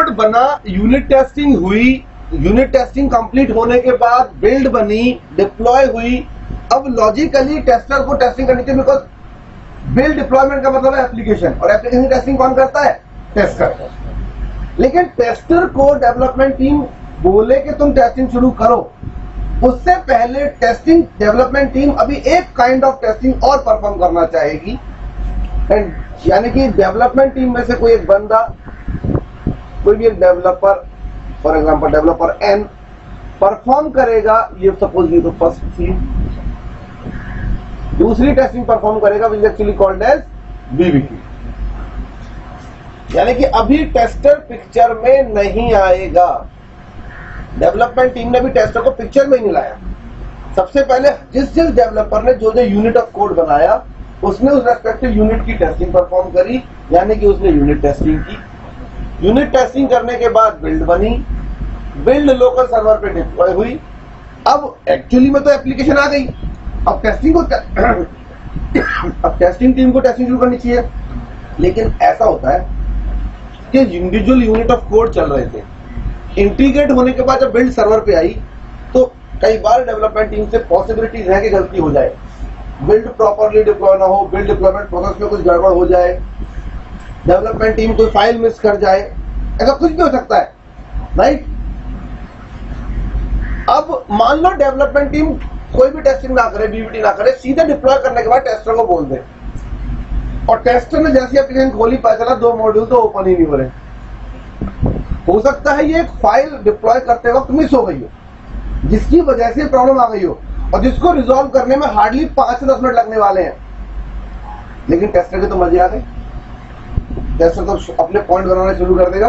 Code बना, unit testing हुई, unit testing complete होने के बाद बिल्ड बनी, डिप्लॉय हुई। अब लॉजिकली टेस्टर को टेस्टिंग करनी चाहिए, बिकॉज बिल्ड डिप्लॉयमेंट का मतलब है एप्लीकेशन, और एप्लीकेशन टेस्टिंग कौन करता है? टेस्टर। लेकिन टेस्टर को डेवलपमेंट टीम बोले कि तुम टेस्टिंग शुरू करो, उससे पहले टेस्टिंग डेवलपमेंट टीम अभी एक काइंड ऑफ टेस्टिंग और परफॉर्म करना चाहेगी। यानी कि डेवलपमेंट टीम में से कोई एक बंदा, कोई भी एक developer, for example developer an perform करेगा, ये सपोज ये तो फर्स्ट थी, दूसरी टेस्टिंग परफॉर्म करेगा which actually called as BBT. यानी कि अभी टेस्टर पिक्चर में नहीं आएगा, डेवलपमेंट टीम ने भी टेस्टर को पिक्चर में नहीं लाया। सबसे पहले जिस डेवलपर ने जो यूनिट ऑफ कोड बनाया, उसने उस रेस्पेक्टिव यूनिट की टेस्टिंग परफॉर्म करी, यानी कि उसने यूनिट टेस्टिंग की। यूनिट टेस्टिंग करने के बाद बिल्ड बनी, बिल्ड लोकल सर्वर पे डिप्लॉय हुई। अब एक्चुअली में तो एप्लीकेशन आ गई, अब टेस्टिंग को अब टेस्टिंग टीम को टेस्टिंग शुरू करनी चाहिए। लेकिन ऐसा होता है कि इंडिविजुअल यूनिट ऑफ कोड चल रहे थे, इंटीग्रेट होने के बाद जब बिल्ड सर्वर पे आई तो कई बार डेवलपमेंट टीम से पॉसिबिलिटीज है कि गलती हो जाए, बिल्ड प्रॉपरली डिप्लॉय ना हो, बिल्ड डिप्लॉयमेंट प्रोसेस में कुछ गड़बड़ हो जाए, डेवलपमेंट टीम कोई फाइल मिस कर जाए, ऐसा कुछ भी हो सकता है, राइट। अब मान लो डेवलपमेंट टीम कोई भी टेस्टिंग ना करे, बीबीटी ना करे, सीधे डिप्लॉय करने के बाद टेस्टर को बोल दे, और टेस्टर ने जैसी एप्लीकेशन खोली पता चला 2 मॉड्यूल तो ओपन ही नहीं हो रहे। हो सकता है ये एक फाइल डिप्लॉय करते वक्त मिस हो गई हो, जिसकी वजह से प्रॉब्लम आ गई हो, और जिसको रिजॉल्व करने में हार्डली 5 से 10 मिनट लगने वाले हैं। लेकिन टेस्टर की तो मजे आ गई, टेस्टर तो अपने पॉइंट बनाना शुरू कर देगा,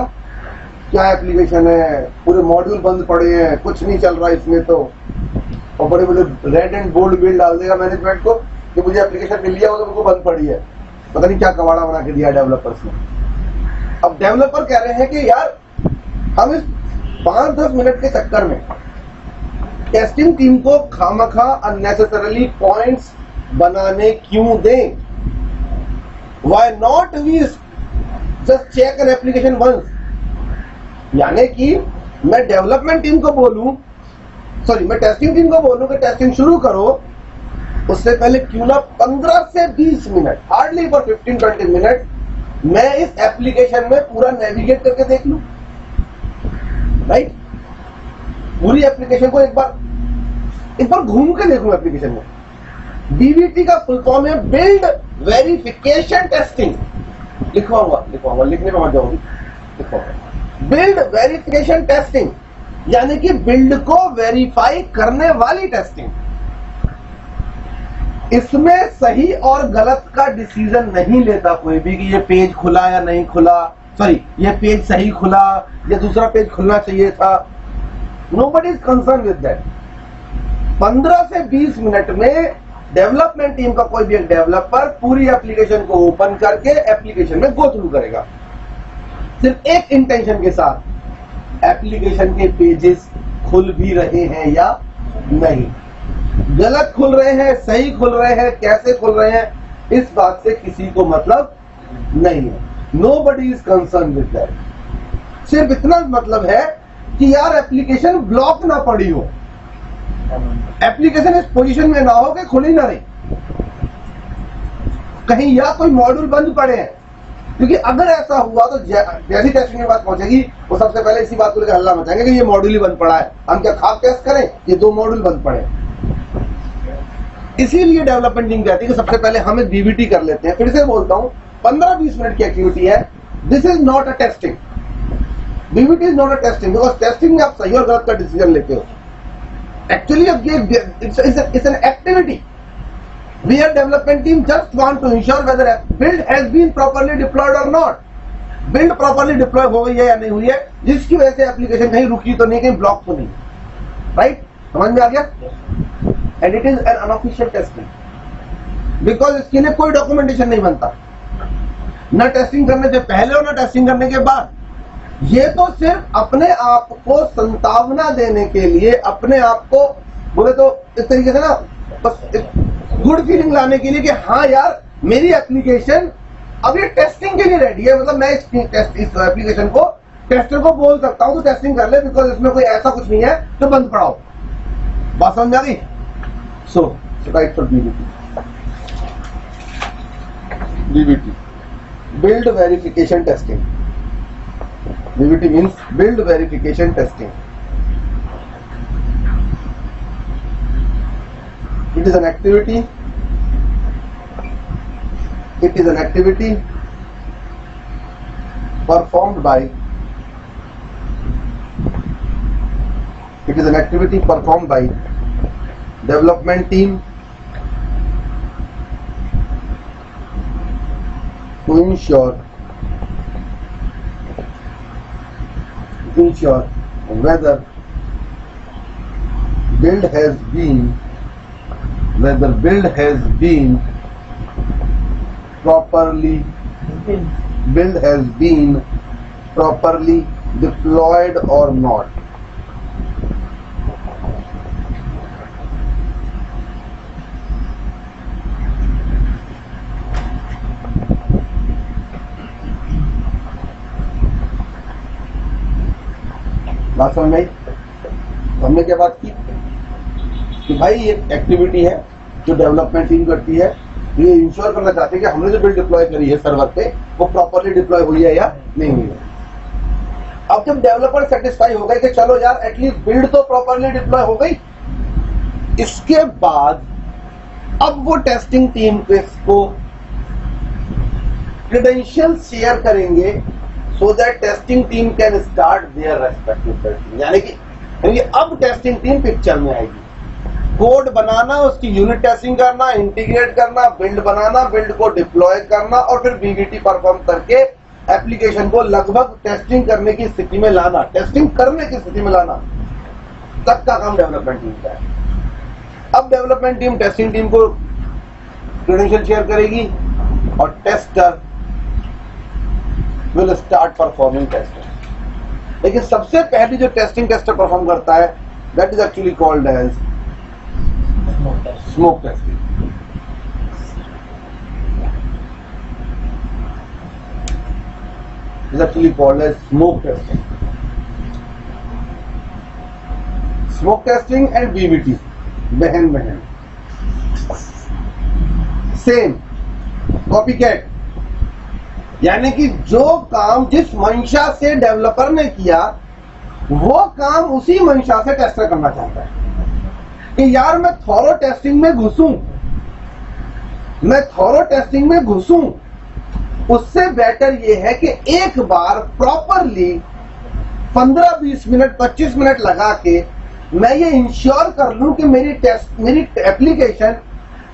क्या एप्लीकेशन है, पूरे मॉड्यूल बंद पड़े हैं, कुछ नहीं चल रहा इसमें तो, और बड़े बड़े रेड एंड बोल्ड बिल डाल देगा मैनेजमेंट को कि मुझे एप्लीकेशन मिल लिया, वो तो उनको बंद पड़ी है, पता नहीं क्या कबाड़ा बना के दिया डेवलपर्स ने। अब डेवलपर कह रहे हैं कि यार हम इस 5-10 मिनट के चक्कर में टेस्टिंग टीम को खामखा अननेसेसरली पॉइंट्स बनाने क्यों दें? Why not we just check an application once? यानी कि मैं डेवलपमेंट टीम को बोलूं, मैं टेस्टिंग टीम को बोलूं कि टेस्टिंग शुरू करो, उससे पहले क्यों ना 15 से 20 मिनट, हार्डली फॉर 15-20 मिनट मैं इस एप्लीकेशन में पूरा नेविगेट करके देख लूं, राइट। पूरी एप्लीकेशन को एक बार घूम के देखूं एप्लीकेशन में। बीबीटी का फुल फॉर्म है बिल्ड वेरिफिकेशन टेस्टिंग। लिखवाऊंगा, लिखने में मत जाओगी, लिखवाऊंगा बिल्ड वेरिफिकेशन टेस्टिंग, यानी कि बिल्ड को वेरीफाई करने वाली टेस्टिंग। इसमें सही और गलत का डिसीजन नहीं लेता कोई भी कि ये पेज खुला या नहीं खुला, ये पेज सही खुला या दूसरा पेज खुलना चाहिए था। Nobody is concern with that. 15 से 20 मिनट में डेवलपमेंट टीम का कोई भी एक डेवलपर पूरी एप्लीकेशन को ओपन करके एप्लीकेशन में गो थ्रू करेगा, सिर्फ एक इंटेंशन के साथ, एप्लीकेशन के पेजेस खुल भी रहे हैं या नहीं, गलत खुल रहे हैं, सही खुल रहे हैं, कैसे खुल रहे हैं, इस बात से किसी को मतलब नहीं है। Nobody is concern with that. सिर्फ इतना मतलब है कि यार एप्लीकेशन ब्लॉक ना पड़ी हो, एप्लीकेशन इस पोजीशन में ना हो कि खुली ना रही, कहीं या कोई मॉड्यूल बंद पड़े हैं। क्योंकि अगर ऐसा हुआ तो जैसी टेस्टिंग की बात पहुंचेगी वो सबसे पहले इसी बात को लेकर हल्ला मचाएंगे कि ये मॉड्यूल ही बंद पड़ा है, हम क्या खाक टेस्ट करें, ये 2 मॉड्यूल बंद पड़े। इसीलिए डेवलपमेंट टीम कहती है कि सबसे पहले हम एक बीबीटी कर लेते हैं। फिर से बोलता हूं, 15-20 मिनट की एक्टिविटी है, this is not a testing, BBT is not a testing, because testing में आप सही और गलत का डिसीजन लेते हो। Actually it's an activity where development team just want to ensure whether a build has been properly deployed or not. Build properly deploy हो गई है या नहीं हुई है, जिसकी वजह से एप्लीकेशन कहीं रुकी तो नहीं, कहीं ब्लॉक तो नहीं, राइट? समझ में आ गया? And it is an unofficial testing, because इसके लिए कोई डॉक्यूमेंटेशन नहीं बनता, न टेस्टिंग करने से पहले और न टेस्टिंग करने के बाद। ये तो सिर्फ अपने आप को संतावना देने के लिए, अपने आप को बोले तो इस तरीके से ना, बस गुड फीलिंग लाने के लिए कि हाँ यार मेरी एप्लीकेशन अब ये टेस्टिंग के लिए रेडी है, मतलब मैं इस एप्लीकेशन को टेस्टर को बोल सकता हूं तो टेस्टिंग कर ले, बिकॉज इसमें कोई ऐसा कुछ नहीं है तो बंद पड़ाओ। बात समझ आ गई? So write for BBT, build verification testing. BVT means build verification testing. It is an activity performed by development team to ensure whether build has been properly deployed or not. बात समझ में आई? हमने क्या बात की कि भाई ये एक्टिविटी है जो डेवलपमेंट टीम करती है, ये इंश्योर करना चाहते हैं कि हमने जो बिल्ड डिप्लॉय करी है सर्वर पे वो प्रॉपर्ली डिप्लॉय हुई है या नहीं हुई है। अब जब डेवलपर सेटिस्फाई हो गए कि चलो यार एटलीस्ट बिल्ड तो प्रॉपर्ली डिप्लॉय हो गई, इसके बाद अब वो टेस्टिंग टीम को क्रेडेंशियल शेयर करेंगे so that testing team can start their respective testing. यानी कि अब टेस्टिंग टीम पिक्चर में आएगी। कोड बनाना, उसकी यूनिट टेस्टिंग करना, इंटीग्रेट करना, बिल्ड बनाना, बिल्ड को डिप्लॉय करना और फिर बीबीटी परफॉर्म करके एप्लीकेशन को लगभग टेस्टिंग करने की स्थिति में लाना, तक का काम डेवलपमेंट टीम का है। अब डेवलपमेंट टीम टेस्टिंग टीम को क्रेडेंशियल शेयर करेगी और tester will start performing testing. लेकिन सबसे पहली जो टेस्टिंग टेस्टर परफॉर्म करता है that is actually called as smoke testing. Is actually called as smoke testing. Smoke testing and BVT बहन सेम कॉपीकैट, यानी कि जो काम जिस मंशा से डेवलपर ने किया वो काम उसी मंशा से टेस्टर करना चाहता है कि यार मैं थॉरो टेस्टिंग में घुसूं, उससे बेटर ये है कि एक बार प्रॉपरली 15-20 मिनट 25 मिनट लगा के मैं ये इंश्योर कर लूं कि मेरी एप्लीकेशन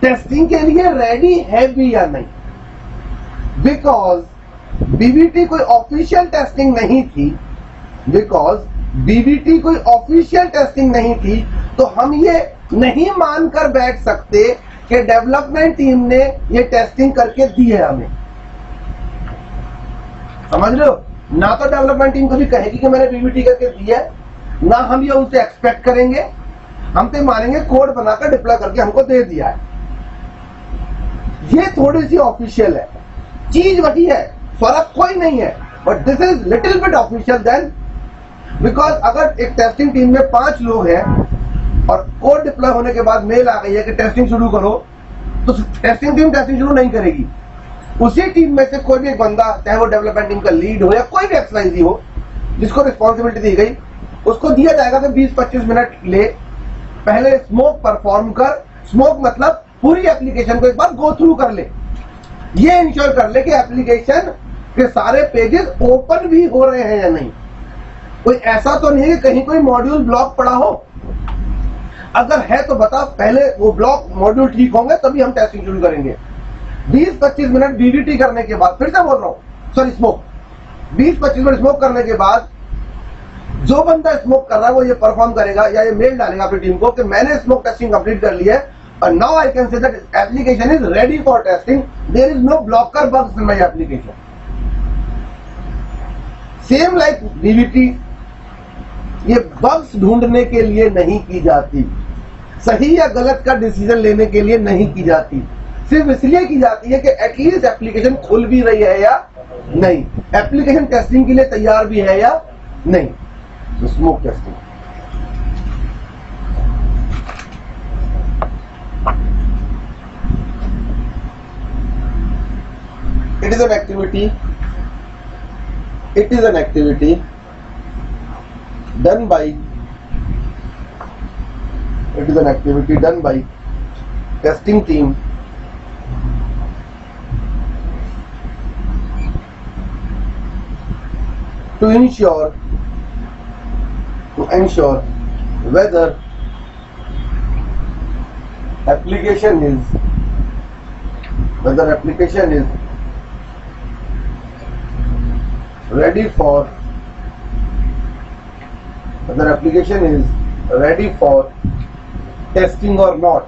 टेस्टिंग के लिए रेडी है भी या नहीं। बिकॉज बीबीटी कोई ऑफिशियल टेस्टिंग नहीं थी, तो हम ये नहीं मानकर बैठ सकते कि डेवलपमेंट टीम ने ये टेस्टिंग करके दी है हमें। समझ रहे हो? ना तो डेवलपमेंट टीम कभी कहेगी कि मैंने बीबीटी करके दी है, ना हम ये उनसे एक्सपेक्ट करेंगे। हम तो मानेंगे कोड बनाकर डिप्लॉय करके हमको दे दिया है। ये थोड़ी सी ऑफिशियल है, चीज वही है, फर्क कोई नहीं है, but this is little bit official then, because अगर एक टेस्टिंग टीम में 5 लोग हैं और कोड डिप्लॉय होने के बाद मेल आ गई है कि टेस्टिंग शुरू करो, तो टेस्टिंग टीम टेस्टिंग शुरू नहीं करेगी। उसी टीम में से कोई भी एक बंदा, चाहे वो डेवलपमेंट टीम का लीड हो या कोई भी एक्सवाइजी हो, जिसको रिस्पॉन्सिबिलिटी दी गई, उसको दिया जाएगा कि 20-25 मिनट ले, पहले स्मोक परफॉर्म कर। स्मोक मतलब पूरी एप्लीकेशन को एक बार गो थ्रू कर ले, ये इंश्योर कर ले कि एप्लीकेशन के सारे पेजेस ओपन भी हो रहे हैं या नहीं। कोई ऐसा तो नहीं है कि कहीं कोई मॉड्यूल ब्लॉक पड़ा हो, अगर है तो बता, पहले वो ब्लॉक मॉड्यूल ठीक होंगे तभी हम टेस्टिंग शुरू करेंगे। 20-25 मिनट बीबीटी करने के बाद, फिर से बोल रहा हूं, सॉरी स्मोक, 20-25 मिनट स्मोक करने के बाद जो बंदा स्मोक कर रहा है वो ये परफॉर्म करेगा या ये मेल डालेगा अपनी टीम को कि मैंने स्मोक टेस्टिंग कंप्लीट कर ली है और now I can say that application is ready for testing, there is no blocker bugs in my application. Same like BBT, ये बग्स ढूंढने के लिए नहीं की जाती, सही या गलत का डिसीजन लेने के लिए नहीं की जाती, सिर्फ इसलिए की जाती है कि एटलीस्ट एप्लीकेशन खुल भी रही है या नहीं, एप्लीकेशन टेस्टिंग के लिए तैयार भी है या नहीं। तो smoke testing it is an activity done by testing team to ensure whether application is ready for testing or not।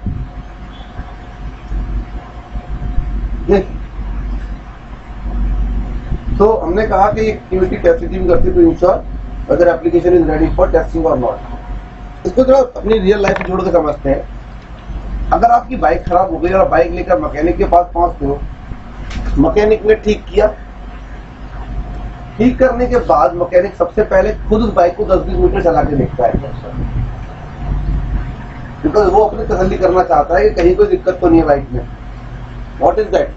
तो हमने कहा कि एक्टिविटी टेस्टिंग टीम करती है to ensure whether application is ready for testing और not. इसको थोड़ा अपनी रियल लाइफ से जोड़ के समझते हैं। अगर आपकी बाइक खराब हो गई और बाइक लेकर मैकेनिक के पास पहुंचते हो, मैकेनिक ने ठीक किया, ठीक करने के बाद मैकेनिक सबसे पहले खुद उस बाइक को 10-20 मीटर चला के देखता है, बिकॉज वो अपनी तसल्ली करना चाहता है कि कहीं कोई दिक्कत तो नहीं है बाइक में। What is that?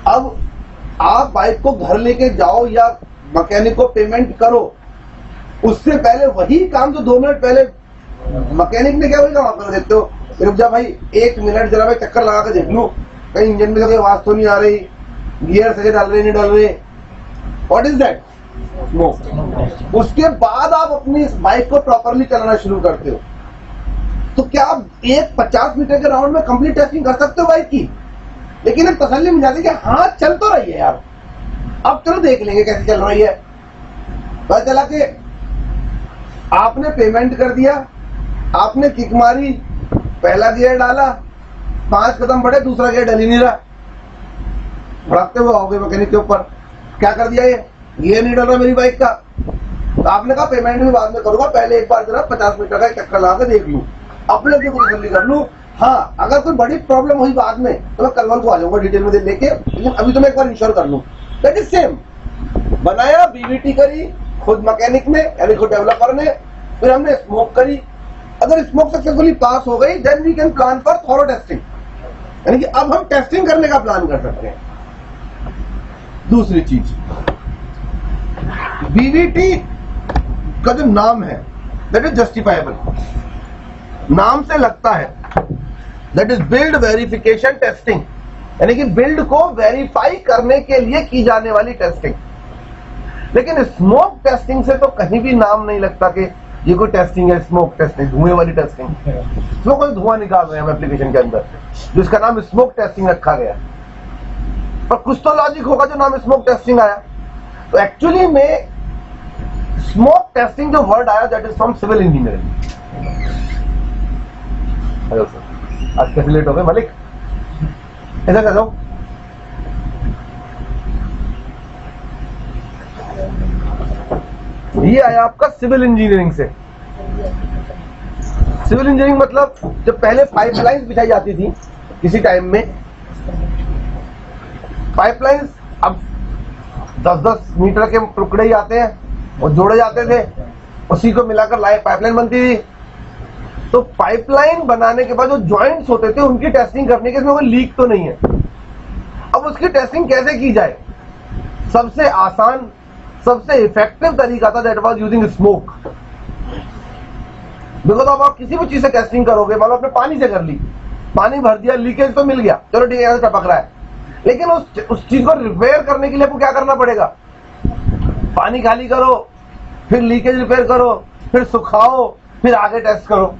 अब आप बाइक को घर लेके जाओ या मैकेनिक को पेमेंट करो, उससे पहले वही काम जो 2 मिनट पहले मैकेनिक ने क्या वही काम कर देते हो। रुक जा भाई 1 मिनट जरा मैं चक्कर लगा के देख लूं कहीं इंजन में कोई आवाज तो नहीं आ रही, गियर सही डाल रहे नहीं डाल रहे। What is that? स्मोक। उसके बाद आप अपनी बाइक को प्रॉपरली चलाना शुरू करते हो। तो क्या आप एक 50 मीटर के राउंड में कंप्लीट टेस्टिंग कर सकते हो बाइक की, लेकिन एक तसल्ली मिल जाती है कि हाँ चल तो रही है यार, अब चलो देख लेंगे कैसे चल रही है। पता चला कि आपने पेमेंट कर दिया, आपने किक मारी, पहला गियर डाला, 5 कदम बढ़े, दूसरा गियर डल ही नहीं रहा, भड़कते हुए आओगे मैकेनिक के ऊपर, क्या कर दिया ये गियर नहीं डल रहा मेरी बाइक का। तो आपने कहा पेमेंट भी बाद में करूंगा, पहले एक बार जरा 50 मीटर का चक्कर लगा के देख लूं, अपने को तसल्ली कर लूं। हाँ अगर कोई बड़ी प्रॉब्लम हुई बाद में तो मैं कल को आ जाऊंगा डिटेल में लेके, लेकिन अभी तो मैं एक बार इंश्योर कर लूं। That is same. बनाया, बीवीटी करी खुद मैकेनिक ने यानी खुद डेवलपर ने, फिर हमने स्मोक करी। अगर स्मोक सक्सेसफुली पास हो गई then we can plan for thorough testing, यानी कि अब हम टेस्टिंग करने का प्लान कर सकते हैं। दूसरी चीज, बीवीटी का जो नाम है दैट इज जस्टिफाइबल, नाम से लगता है that is build verification testing, यानी कि बिल्ड को वेरीफाई करने के लिए की जाने वाली टेस्टिंग। लेकिन स्मोक टेस्टिंग से तो कहीं भी नाम नहीं लगता कि ये कोई टेस्टिंग है, स्मोक टेस्टिंग, धुएं वाली टेस्टिंग। इसमें कोई धुआं निकाल रहे हैं हम एप्लीकेशन के अंदर, जिसका नाम स्मोक टेस्टिंग रखा गया। पर कुछ तो लॉजिक होगा जो नाम स्मोक टेस्टिंग आया। तो एक्चुअली में स्मोक टेस्टिंग जो वर्ड आया that is from civil engineering. Hello sir, आज कैसे लेट हो गए मलिक? ऐसा कर दो, ये आया आपका सिविल इंजीनियरिंग से। सिविल इंजीनियरिंग मतलब जब पहले पाइपलाइंस बिछाई जाती थी किसी टाइम में, पाइपलाइंस अब 10-10 मीटर के टुकड़े ही आते हैं और जोड़े जाते थे, उसी को मिलाकर पाइपलाइन बनती थी। तो पाइपलाइन बनाने के बाद जो जॉइंट्स होते थे उनकी टेस्टिंग करने के, इसमें कोई लीक तो नहीं है। अब उसकी टेस्टिंग कैसे की जाए? सबसे आसान, सबसे इफेक्टिव तरीका था that was using smoke. Because अब आप किसी भी चीज से टेस्टिंग करोगे, मान लो आपने पानी से कर ली, पानी भर दिया, लीकेज तो मिल गया, चलो ठीक है यहां से टपक रहा है, लेकिन उस चीज को रिपेयर करने के लिए आपको क्या करना पड़ेगा? पानी खाली करो, फिर लीकेज रिपेयर करो, फिर सुखाओ, फिर आगे टेस्ट करो।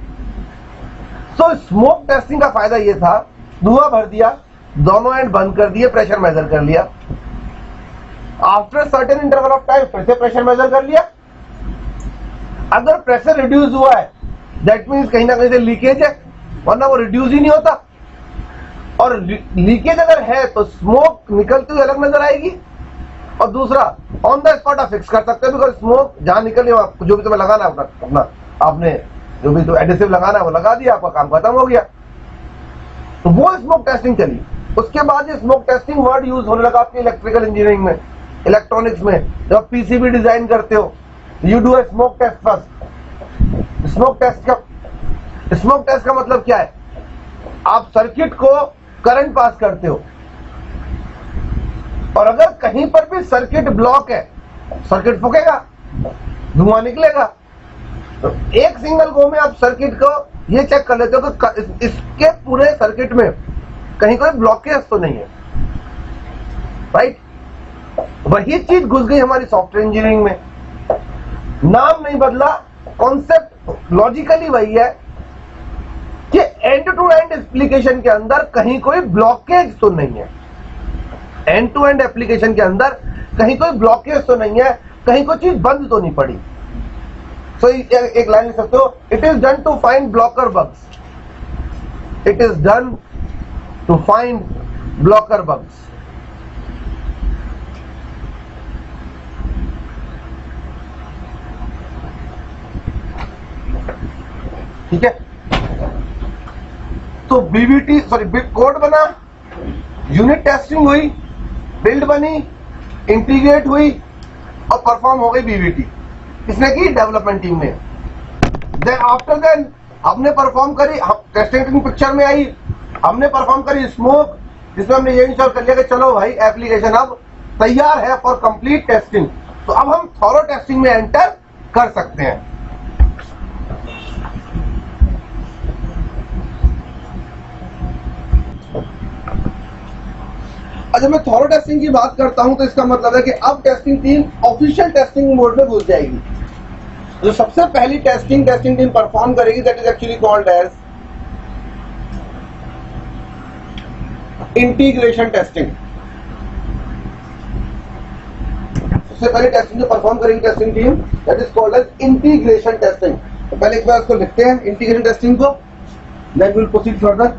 तो स्मोक टेस्टिंग का फायदा ये था, धुआं भर दिया, दोनों एंड बंद कर दिए, प्रेशर मेजर कर लिया, after certain interval of time फिर से प्रेशर मेजर कर लिया। अगर प्रेशर रिड्यूस हुआ है दैट मीन्स कहीं ना कहीं से लीकेज है, वरना वो रिड्यूस ही नहीं होता। और लीकेज अगर है तो स्मोक निकलती हुई अलग नजर आएगी। और दूसरा, ऑन द स्पॉट आप फिक्स कर सकते हो, बिकॉज स्मोक जहां निकले जो भी तुम्हें लगाना है अपना आपने जो भी तो एडिसिव लगाना है वो लगा दिया, आपका काम खत्म हो गया। तो वो स्मोक टेस्टिंग चली। उसके बाद ये स्मोक टेस्टिंग वर्ड यूज होने लगा आपकी इलेक्ट्रिकल इंजीनियरिंग में, इलेक्ट्रॉनिक्स में। जब आप पीसीबी डिजाइन करते हो, you do a smoke test first. Smoke test का मतलब क्या है? आप सर्किट को करंट पास करते हो, और अगर कहीं पर भी सर्किट ब्लॉक है, सर्किट फूकेगा, धुआं निकलेगा। तो एक सिंगल गो में आप सर्किट को ये चेक कर लेते हो कि इसके पूरे सर्किट में कहीं कोई ब्लॉकेज तो नहीं है, राइट? वही चीज घुस गई हमारी सॉफ्टवेयर इंजीनियरिंग में। नाम नहीं बदला, कॉन्सेप्ट लॉजिकली वही है कि एंड टू एंड एप्लीकेशन के अंदर कहीं कोई ब्लॉकेज तो नहीं है। एंड टू एंड एप्लीकेशन के अंदर कहीं कोई ब्लॉकेज तो नहीं है, कहीं कोई चीज बंद तो नहीं पड़ी। तो एक लाइन लिख सकते हो, it is done to find blocker bugs. It is done to find blocker bugs. ठीक है, तो बीबीटी कोड बना, यूनिट टेस्टिंग हुई, बिल्ड बनी, इंटीग्रेट हुई और परफॉर्म हो गई बीबीटी। किसने की? डेवलपमेंट टीम ने। देन आफ्टर देन हमने परफॉर्म करी, टेस्टिंग पिक्चर में आई, हमने परफॉर्म करी स्मोक, जिसमें हमने ये इंश्योर कर लिया कि चलो भाई एप्लीकेशन अब तैयार है फॉर कंप्लीट टेस्टिंग। तो अब हम थॉरो टेस्टिंग में एंटर कर सकते हैं। जब मैं थॉरो टेस्टिंग की बात करता हूं तो इसका मतलब है कि अब testing team official testing mode में घुस जाएगी। जो सबसे पहली टेस्टिंग टीम परफॉर्म करेगी, that is actually called as integration testing. सबसे पहले टेस्टिंग जो परफॉर्म करेगी testing team, that is called as integration testing. तो पहले एक बार इसको लिखते हैं इंटीग्रेशन टेस्टिंग को, then we will proceed further.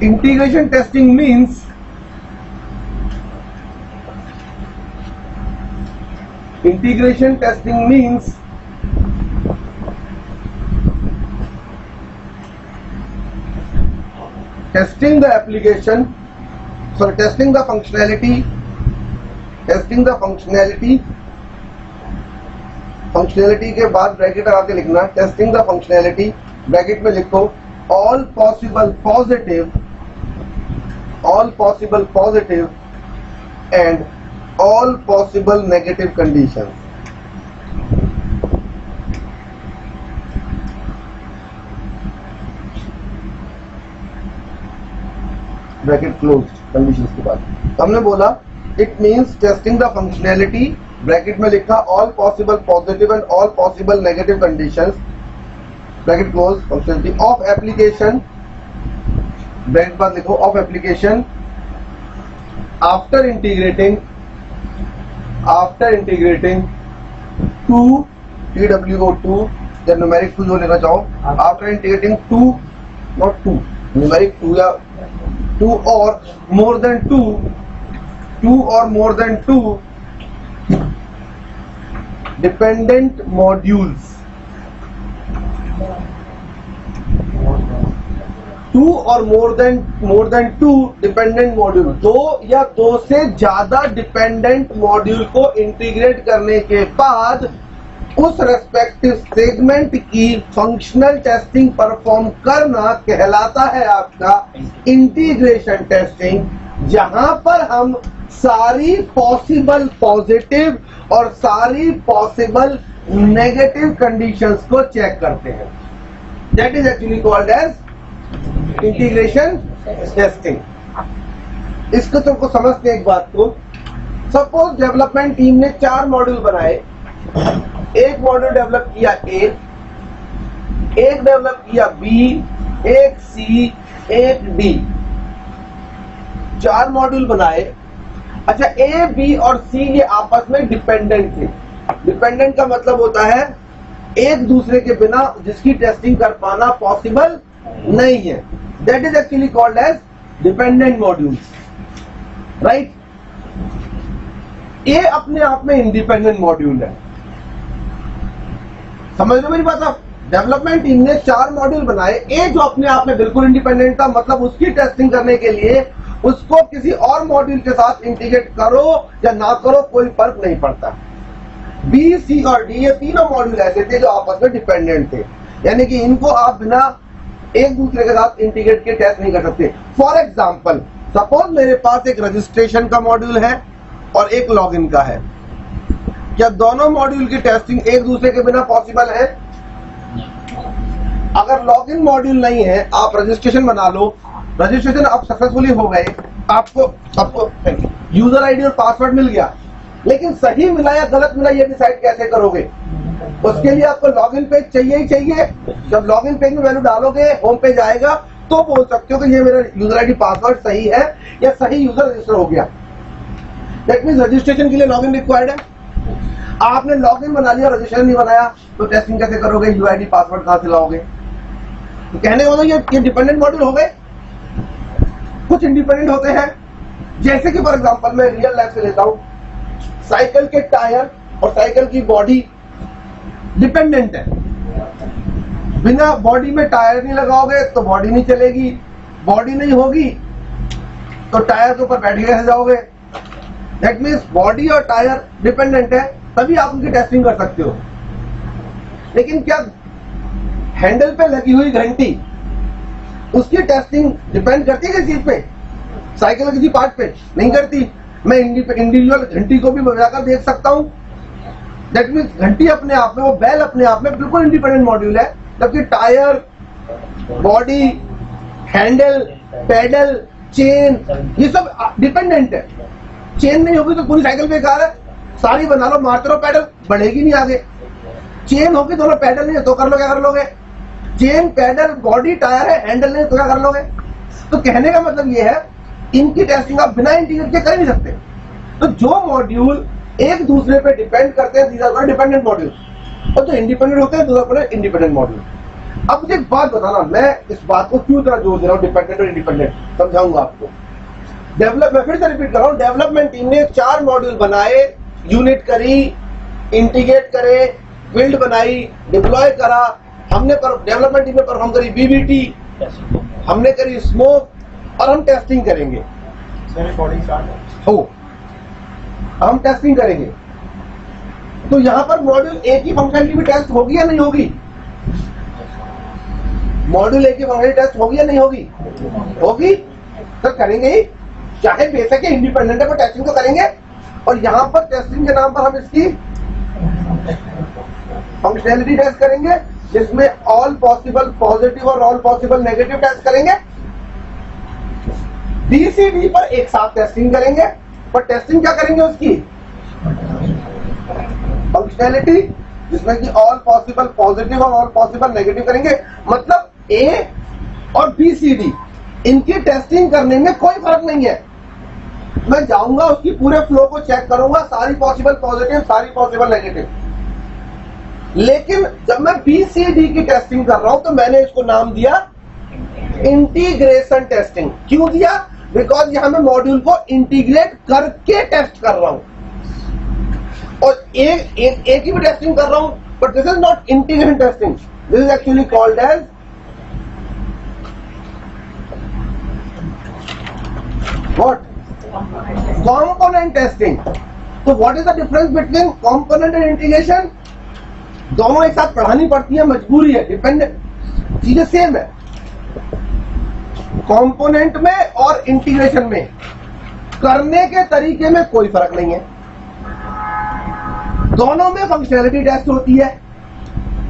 Integration testing means testing the application, testing the functionality, functionality के बाद ब्रैकेट लगा के लिखना, testing the functionality, ब्रैकेट में लिखो all possible positive and all possible negative conditions. Bracket close conditions के बाद हमने बोला it means testing the functionality, bracket में लिखा all possible positive and all possible negative conditions, bracket close, functionality of application, bracket बाद लिखो of application after integrating two TWO2, या numeric 2 जो लेना चाहो, after integrating two, not two, numeric 2 या 2 और मोर देन 2 डिपेंडेंट मॉड्यूल्स, 2 और more than 2 dependent module, 2 या 2 से ज्यादा डिपेंडेंट मॉड्यूल को इंटीग्रेट करने के बाद उस रेस्पेक्टिव सेगमेंट की फंक्शनल टेस्टिंग परफॉर्म करना कहलाता है आपका इंटीग्रेशन टेस्टिंग, जहां पर हम सारी पॉसिबल पॉजिटिव और सारी पॉसिबल नेगेटिव कंडीशंस को चेक करते हैं। That is actually called as integration testing. इसको तुमको समझते हैं एक बात को। सपोज डेवलपमेंट टीम ने 4 मॉड्यूल बनाए, एक मॉड्यूल डेवलप किया A, एक डेवलप किया B, एक C, एक D, 4 मॉड्यूल बनाए। अच्छा, A, B और C ये आपस में डिपेंडेंट थे। डिपेंडेंट का मतलब होता है एक दूसरे के बिना जिसकी टेस्टिंग कर पाना पॉसिबल नहीं है। That is actually called age dependent modules, right. ये अपने आप में इंडिपेंडेंट मॉड्यूल है। समझ लो मेरी बात आप। डेवलपमेंट टीम ने 4 मॉड्यूल बनाए, एक जो अपने आप में बिल्कुल इंडिपेंडेंट था, मतलब उसकी टेस्टिंग करने के लिए उसको किसी और मॉड्यूल के साथ इंटीग्रेट करो या ना करो कोई फर्क नहीं पड़ता। बी, सी और डी ये तीनों मॉड्यूल ऐसे थे जो आपस में डिपेंडेंट थे, यानी कि इनको आप बिना एक दूसरे के साथ इंटीग्रेट के टेस्ट नहीं कर सकते। फॉर एग्जाम्पल, सपोज मेरे पास एक रजिस्ट्रेशन का मॉड्यूल है और एक लॉगिन का है, क्या दोनों मॉड्यूल की टेस्टिंग एक दूसरे के बिना पॉसिबल है? अगर लॉगिन मॉड्यूल नहीं है, आप रजिस्ट्रेशन बना लो, रजिस्ट्रेशन आप सक्सेसफुली हो गए, आपको यूजर आईडी और पासवर्ड मिल गया, लेकिन सही मिला या गलत मिला ये डिसाइड कैसे करोगे? उसके लिए आपको लॉगिन पेज चाहिए ही चाहिए। जब लॉगिन पेज में वैल्यू डालोगे, होम पेज आएगा, तो बोल सकते हो कि ये मेरा यूजर आईडी पासवर्ड सही है या सही यूजर रजिस्टर हो गया। दैट मींस रजिस्ट्रेशन के लिए लॉगिन रिक्वायर्ड है। आपने लॉगिन बना लिया, रजिस्ट्रेशन नहीं बनाया, तो टेस्टिंग कैसे करोगे? यूआईडी पासवर्ड कहां से लाओगे? तो कहने वाला ये डिपेंडेंट मॉड्यूल हो गए। कुछ इंडिपेंडेंट होते हैं, जैसे कि फॉर एग्जांपल मैं रियल लाइफ से लेता हूं, साइकिल के टायर और साइकिल की बॉडी डिपेंडेंट है। बिना बॉडी में टायर नहीं लगाओगे तो बॉडी नहीं चलेगी, बॉडी नहीं होगी तो टायर के ऊपर बैठ के कैसे जाओगे? दैट मीन्स बॉडी और टायर डिपेंडेंट है, तभी आप उनकी टेस्टिंग कर सकते हो। लेकिन क्या हैंडल पे लगी हुई घंटी, उसकी टेस्टिंग डिपेंड करती है किस चीज पे? साइकिल के किसी पार्ट पे? नहीं करती। मैं इंडिविजुअल घंटी को भी बजाकर देख सकता हूं। दैट मीन्स घंटी अपने आप में, वो बेल अपने आप में बिल्कुल इंडिपेंडेंट मॉड्यूल है, जबकि tyre, body, handle, pedal, chain ये सब डिपेंडेंट है। चेन नहीं होगी तो पूरी साइकिल बेकार है। सारी बना लो, मारते रहो पेडल, बढ़ेगी नहीं आगे। चेन होगी दोनों, पेडल नहीं है तो कर लो, क्या कर लोगे? चेन, पेडल, बॉडी, टायर है, हैंडल नहीं तो क्या कर लोगे? तो कहने का मतलब ये है, इनकी टेस्टिंग आप बिना इंटीग्रेट के कर नहीं सकते। तो जो मॉड्यूल एक दूसरे पे डिपेंड करते हैं, दीज आर डिपेंडेंट मॉड्यूल, और जो इंडिपेंडेंट होते हैं दूसरा इंडिपेंडेंट मॉड्यूल। अब मुझे एक बात बताना, मैं इस बात को क्यों इतना जोर दे रहा हूँ डिपेंडेंट और इंडिपेंडेंट, समझाऊंगा आपको। मैं फिर से रिपीट कर रहा हूँ, डेवलपमेंट टीम ने 4 मॉड्यूल बनाए, यूनिट करी, इंटीग्रेट करे, बिल्ड बनाई, डिप्लॉय करा। हमने डेवलपमेंट टीम ने परफॉर्म करी बीबीटी, हमने करी स्मोक, और हम टेस्टिंग करेंगे। हो हम टेस्टिंग करेंगे। तो यहां पर मॉड्यूल ए की फंक्शनलिटी भी टेस्ट होगी या नहीं होगी? मॉड्यूल ए की फंक्शनलिटी टेस्ट होगी या नहीं होगी? होगी, तो करेंगे ही, चाहे बेशक इंडिपेंडेंट है, पर टेस्टिंग तो करेंगे। और यहां पर टेस्टिंग के नाम पर हम इसकी फंक्शनलिटी टेस्ट करेंगे, जिसमें ऑल पॉसिबल पॉजिटिव और ऑल पॉसिबल नेगेटिव टेस्ट करेंगे। बीसीडी पर एक साथ टेस्टिंग करेंगे, पर टेस्टिंग क्या करेंगे? उसकी फंक्शनलिटी, जिसमें कि ऑल पॉसिबल पॉजिटिव और ऑल पॉसिबल नेगेटिव करेंगे। मतलब ए और बीसीडी इनकी टेस्टिंग करने में कोई फर्क नहीं है। मैं जाऊंगा, उसकी पूरे फ्लो को चेक करूंगा, सारी पॉसिबल पॉजिटिव, सारी पॉसिबल नेगेटिव। लेकिन जब मैं बीसीडी की टेस्टिंग कर रहा हूं तो मैंने इसको नाम दिया इंटीग्रेशन टेस्टिंग। क्यों दिया? बिकॉज यहां मैं मॉड्यूल को इंटीग्रेट करके टेस्ट कर रहा हूं, और एक की भी टेस्टिंग कर रहा हूं, but this is not integration testing, this is actually called as what? Component testing. तो what is the difference between component and integration? दोनों एक साथ पढ़ानी पड़ती है, मजबूरी है, डिपेंडेंट, चीजें सेम है। कंपोनेंट में और इंटीग्रेशन में करने के तरीके में कोई फर्क नहीं है। दोनों में फंक्शनैलिटी टेस्ट होती है,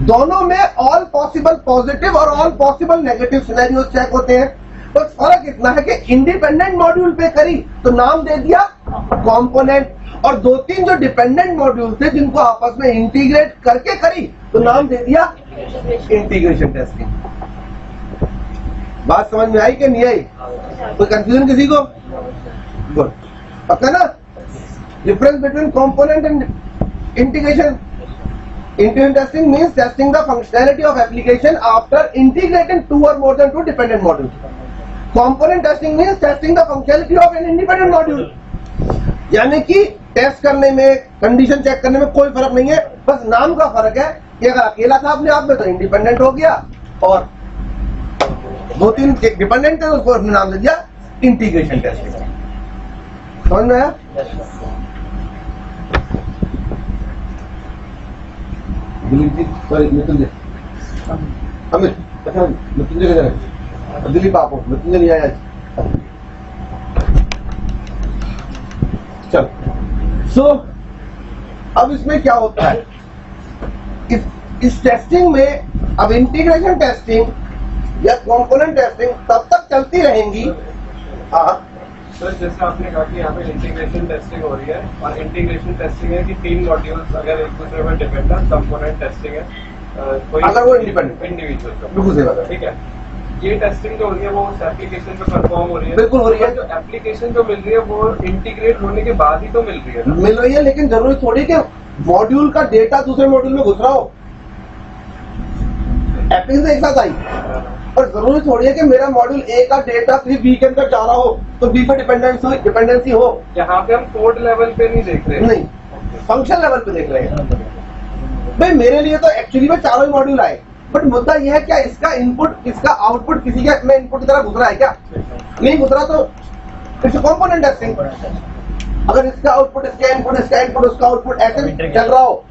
दोनों में ऑल पॉसिबल पॉजिटिव और all possible negative scenarios check होते हैं। तो फर्क इतना है कि इंडिपेंडेंट मॉड्यूल पे करी तो नाम दे दिया कंपोनेंट, और 2-3 जो डिपेंडेंट मॉड्यूल थे जिनको आपस में इंटीग्रेट करके करी तो नाम दे दिया इंटीग्रेशन टेस्टिंग। बात समझ में आई कि नहीं आई? कोई कंफ्यूजन किसी को? गुड, पक्का ना? Difference between component and integration. Integration testing means testing the functionality of application after integrating 2 or more than 2 dependent modules. Component testing means testing the functionality of an independent module. यानी कि test करने में, condition check करने में कोई फर्क नहीं है, बस नाम का फर्क है ये अगर अकेला था अपने आप में तो इंडिपेंडेंट हो गया, और 2-3 डिपेंडेंट है उसको अपने नाम दे दिया इंटीग्रेशन टेस्टिंग। समझ में आया? मृत्युंजय अमित, अच्छा मृत्युंजय किधर है? दिलीप आप हो, मृत्युंजय नहीं आया। चल सो अब इसमें क्या होता है, इस टेस्टिंग में अब इंटीग्रेशन टेस्टिंग या कंपोनेंट टेस्टिंग तब तक चलती रहेंगी। हाँ सर, जैसे आपने कहा कि यहाँ पे इंटीग्रेशन टेस्टिंग हो रही है, और इंटीग्रेशन टेस्टिंग है कि 3 मॉड्यूल्स अगर एक दूसरे पर डिपेंड है, कंपोनेंट टेस्टिंग है कोई अगर वो इंडिपेंडेंट इंडिविजुअल का। बिल्कुल सही बात है। ठीक है, ये टेस्टिंग जो हो रही है वो उस एप्लीकेशन पे परफॉर्म हो रही है। बिल्कुल हो रही है। जो एप्लीकेशन जो मिल रही है वो इंटीग्रेट होने के बाद ही तो मिल रही है ना? मिल रही है, लेकिन जरूरी थोड़ी कि मॉड्यूल का डेटा दूसरे मॉड्यूल में घुस रहा हो। एप्लीकेशन एक साथ आई, पर जरूरी थोड़ी है कि मेरा मॉड्यूल ए का डेटा सिर्फ बी के अंदर जा रहा हो तो बी पर डिपेंडेंसी हो। यहाँ पे हम कोड लेवल पे नहीं देख रहे, नहीं, फंक्शन लेवल पे देख रहे हैं। भाई मेरे लिए तो एक्चुअली में चारों ही मॉड्यूल आए, बट मुद्दा यह है क्या इसका इनपुट इसका आउटपुट किसी के में इनपुट की तरह घुस रहा है क्या? नहीं घुस रहा तो इट्स कंपोनेंट टेस्टिंग। अगर इसका आउटपुट इसका इनपुट उसका आउटपुट ऐसे चल रहा हो,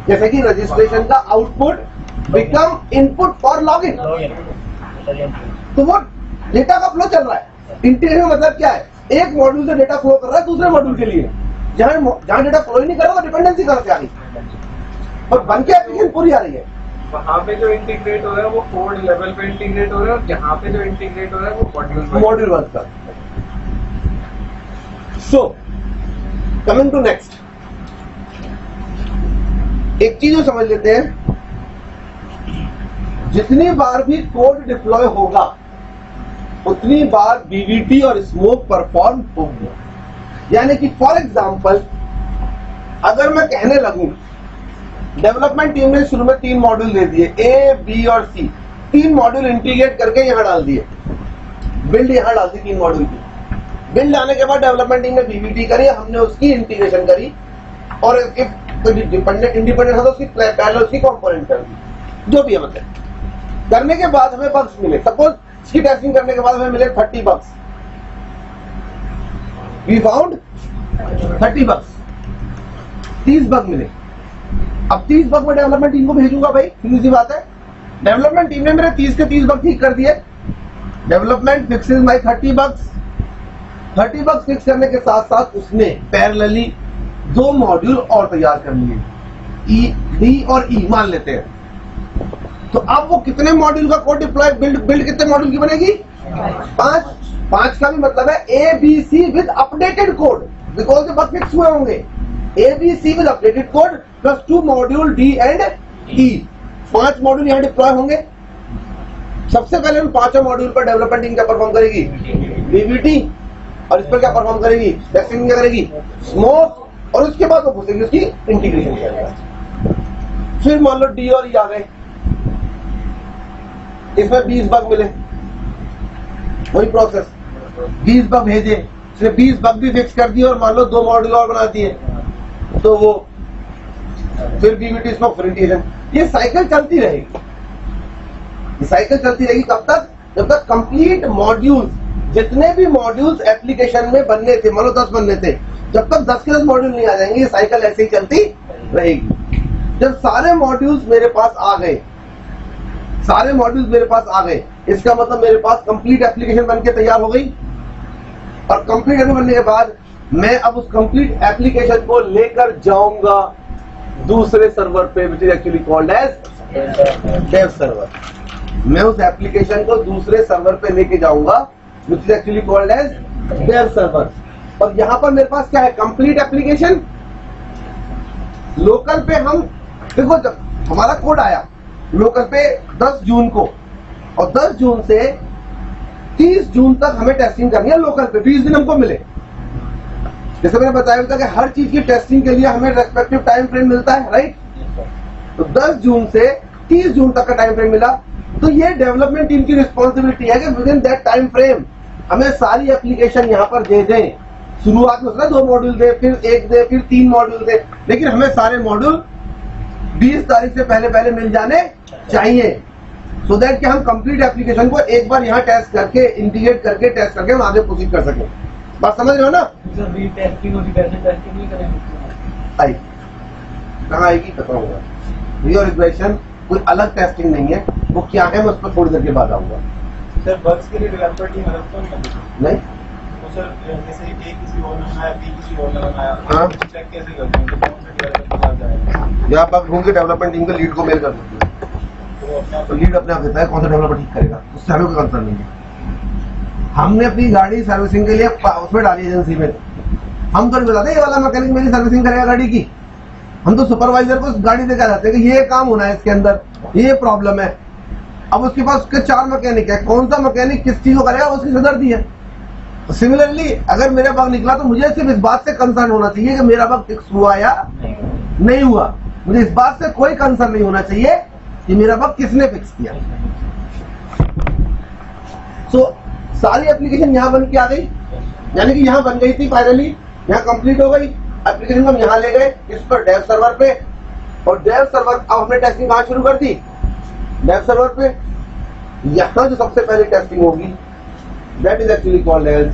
जैसे कि रजिस्ट्रेशन का output become input for login, तो वो डेटा का फ्लो चल रहा है। इंटीग्रेशन मतलब क्या है, एक मॉड्यूल से डेटा फ्लो कर रहा है दूसरे मॉड्यूल के लिए। जहां डेटा फ्लो ही नहीं कर रहा तो डिपेंडेंसी कहां से आ रही, और बन के एप्लीकेशन पूरी आ रही है। वहाँ पे जो इंटीग्रेट हो रहा है वो कोड लेवल पे इंटीग्रेट हो रहा है, और यहाँ पे जो इंटीग्रेट हो रहा है वो मॉड्यूल वन का। सो कमिंग टू नेक्स्ट, एक चीज जो समझ लेते हैं, जितनी बार भी कोड डिप्लॉय होगा उतनी बार बीवीटी और स्मोक परफॉर्म होगी। यानी कि फॉर एग्जांपल अगर मैं कहने लगूं डेवलपमेंट टीम ने शुरू में 3 मॉड्यूल दे दिए, ए बी और सी, 3 मॉड्यूल इंटीग्रेट करके यहां डाल दिए, बिल्ड यहां डाल दी 3 मॉड्यूल की। बिल्ड आने के बाद डेवलपमेंट टीम ने बीवीटी करी, हमने उसकी इंटीग्रेशन करी, और इंडिपेंडेंट था तो उसकी पैरेलल उसकी कंपोनेंट कर दी, जो भी है। मतलब करने के बाद हमें बग्स मिले, सपोज इसकी टेस्टिंग करने के बाद हमें मिले 30 bugs, we found 30 bugs, 30 bug मिले। अब 30 बग में डेवलपमेंट टीम को भेजूंगा, भाई सीधी सी बात है। डेवलपमेंट टीम ने मेरे 30 के 30 बग ठीक कर दिए। Development fixes my 30 bugs. 30 bugs fix करने के साथ साथ उसने पैरेलली 2 मॉड्यूल और तैयार कर लिए, ई डी और ई मान लेते हैं। तो अब वो कितने मॉड्यूल का कोड डिप्लॉय बिल्ड कितने मॉड्यूल की बनेगी? 5 का भी मतलब है A B C with updated code, because bug fix हुए होंगे। A B C with updated code plus 2 module D and E, 5 module यहाँ डिप्लॉय होंगे। सबसे पहले उन 5 मॉड्यूल पर डेवलपमेंट टीम क्या परफॉर्म करेगी? बीवीटी, और इस पर क्या परफॉर्म करेगी? टेस्टिंग क्या करेगी? स्मोक, और उसके बाद वो घुसेगी उसकी इंटीग्रेशन करेगा। फिर मान लो डी और ई आ गए, इसमें 20 बग मिले, वही प्रोसेस, 20 बग भेजे, इसने 20 बग भी फिक्स कर दिए, और मान लो 2 मॉड्यूल और बना दिए, तो वो फिर बीवीटी स्मोक फिर इंटीग्रेशन। ये साइकिल चलती रहेगी, ये साइकिल चलती रहेगी कब तक? जब तक कंप्लीट मॉड्यूल्स, जितने भी मॉड्यूल्स एप्लीकेशन में बनने थे, मान लो 10 बनने थे, जब तक 10 के 10 मॉड्यूल नहीं आ जाएंगे, ये साइकिल ऐसे ही चलती रहेगी। जब सारे मॉड्यूल्स मेरे पास आ गए, सारे मॉड्यूल्स मेरे पास आ गए, इसका मतलब मेरे पास कंप्लीट एप्लीकेशन बनके तैयार हो गई। और कंप्लीट एप्लीकेशन बनने के बाद मैं अब उस कंप्लीट एप्लीकेशन को लेकर जाऊंगा दूसरे सर्वर पे, which is actually called as dev server. मैं उस एप्लीकेशन को दूसरे सर्वर पे लेके जाऊंगा, which is actually called as dev server. और यहां पर मेरे पास क्या है? Complete application. लोकल पे हम देखो, जब हमारा कोड आया लोकल पे 10 जून को, और 10 जून से 30 जून तक हमें टेस्टिंग करनी है लोकल पे, 20 दिन हमको मिले। जैसे मैंने बताया था कि हर चीज की टेस्टिंग के लिए हमें रेस्पेक्टिव टाइम फ्रेम मिलता है, राइट? तो 10 जून से 30 जून तक का टाइम फ्रेम मिला, तो ये डेवलपमेंट टीम की रिस्पॉन्सिबिलिटी है कि with in that time frame हमें सारी एप्लीकेशन यहाँ पर दे दें। शुरुआत में उसने 2 मॉड्यूल दे, फिर 1 दे, फिर 3 मॉड्यूल दे, लेकिन हमें सारे मॉड्यूल 20 तारीख से पहले पहले मिल जाने चाहिए, सो दैट कि हम कंप्लीट एप्लीकेशन को एक बार यहाँ टेस्ट करके इंटीग्रेट करके टेस्ट करके हम आगे प्रोसीड कर सकें। बात समझ रहे हो ना? आई कहाँ आएगी पता होगा। री और रिग्रेशन कोई अलग टेस्टिंग नहीं है, वो क्या है मैं उस पर थोड़ी देर के बाद आऊंगा। सर बग्स के लिए डेवलपर टीम अलग तो नहीं तो सर जैसे ए किसी और ने बनाया बी किसी और ने बनाया, हाँ चेक कैसे करते हैं? तो कौन सा डेवलपर के साथ जाएगा? यहाँ पर ढूंढ के डेवलपमेंट टीम के लीड को मेल कर सकते हैं, तो अपने आप तो लीड अपने आप देता है कौन सा डेवलपर ठीक करेगा, उससे हमें कोई कंसर्न नहीं है। हमने अपनी गाड़ी सर्विसिंग के लिए उसमें डाली एजेंसी में, हम तो नहीं बताते ये वाला मैकेनिक मेरी सर्विसिंग करेगा गाड़ी की, हम तो सुपरवाइजर को गाड़ी देकर जाते हैं कि ये काम होना है इसके अंदर, ये प्रॉब्लम है। अब उसके पास उसके 4 मैकेनिक है, कौन सा मैकेनिक किस चीज को करेगा उसकी सदर्दी है। सिमिलरली अगर मेरा बग निकला तो मुझे सिर्फ इस बात से कंसर्न होना चाहिए कि मेरा बग फिक्स हुआ या नहीं हुआ, मुझे इस बात से कोई कंसर्न नहीं होना चाहिए कि मेरा बग किसने फिक्स किया। सो सारी एप्लीकेशन यहाँ बन के आ गई, यानी कि यहाँ बन गई थी फाइनली, यहाँ कंप्लीट हो गई एप्लीकेशन। हम यहाँ ले गए इस पर डेव सर्वर पे, और डेव सर्वर अब हमने टेस्टिंग कहाँ शुरू कर दी? डेव सर्वर पे। यहाँ जो सबसे पहले टेस्टिंग होगी that is actually called as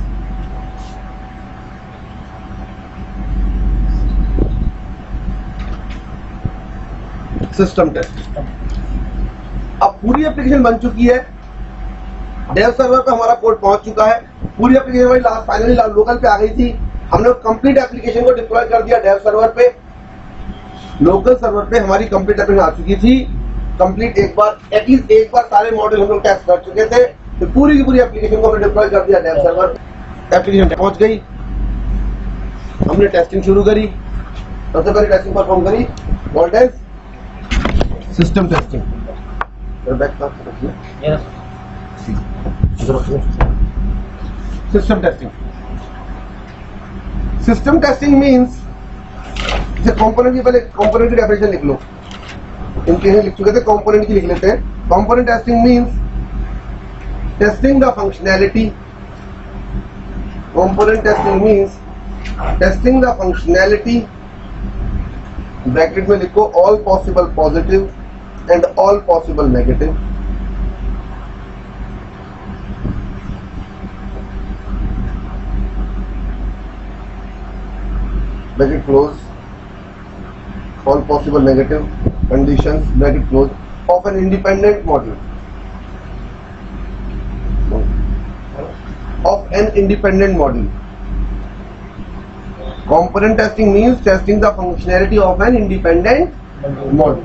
system test. अब पूरी एप्लीकेशन बन चुकी है, डेव सर्वर पे हमारा कोड पहुंच चुका है, पूरी एप्लीकेशन फाइनली लोकल पे आ गई थी। हमने कंप्लीट एप्लीकेशन को डिप्लॉय कर दिया डेव सर्वर पे, लोकल सर्वर पे हमारी कंप्लीट एप्लीकेशन आ चुकी थी। कंप्लीट एक बार एटलीस्ट एक बार सारे मॉडल हम लोग टेस्ट कर चुके थे, तो पूरी की पूरी एप्लीकेशन को हमने डिप्लॉय कर दिया डेव सर्वर। एप्लीकेशन पहुंच गई, हमने टेस्टिंग शुरू करी। सबसे पहले टेस्टिंग परफॉर्म करी called as system testing. System testing, system testing means जैसे कंपोनेंट की, पहले कंपोनेंट की डेफिनेशन लिख लो, इनके लिख चुके थे, कंपोनेंट की लिख लेते हैं। Component testing means testing the functionality, component testing means testing the functionality, bracket में लिखो all possible positive and all possible negative, bracket close, all possible negative conditions, bracket close, of an independent model, of an independent model. Component testing means testing the functionality of an independent model.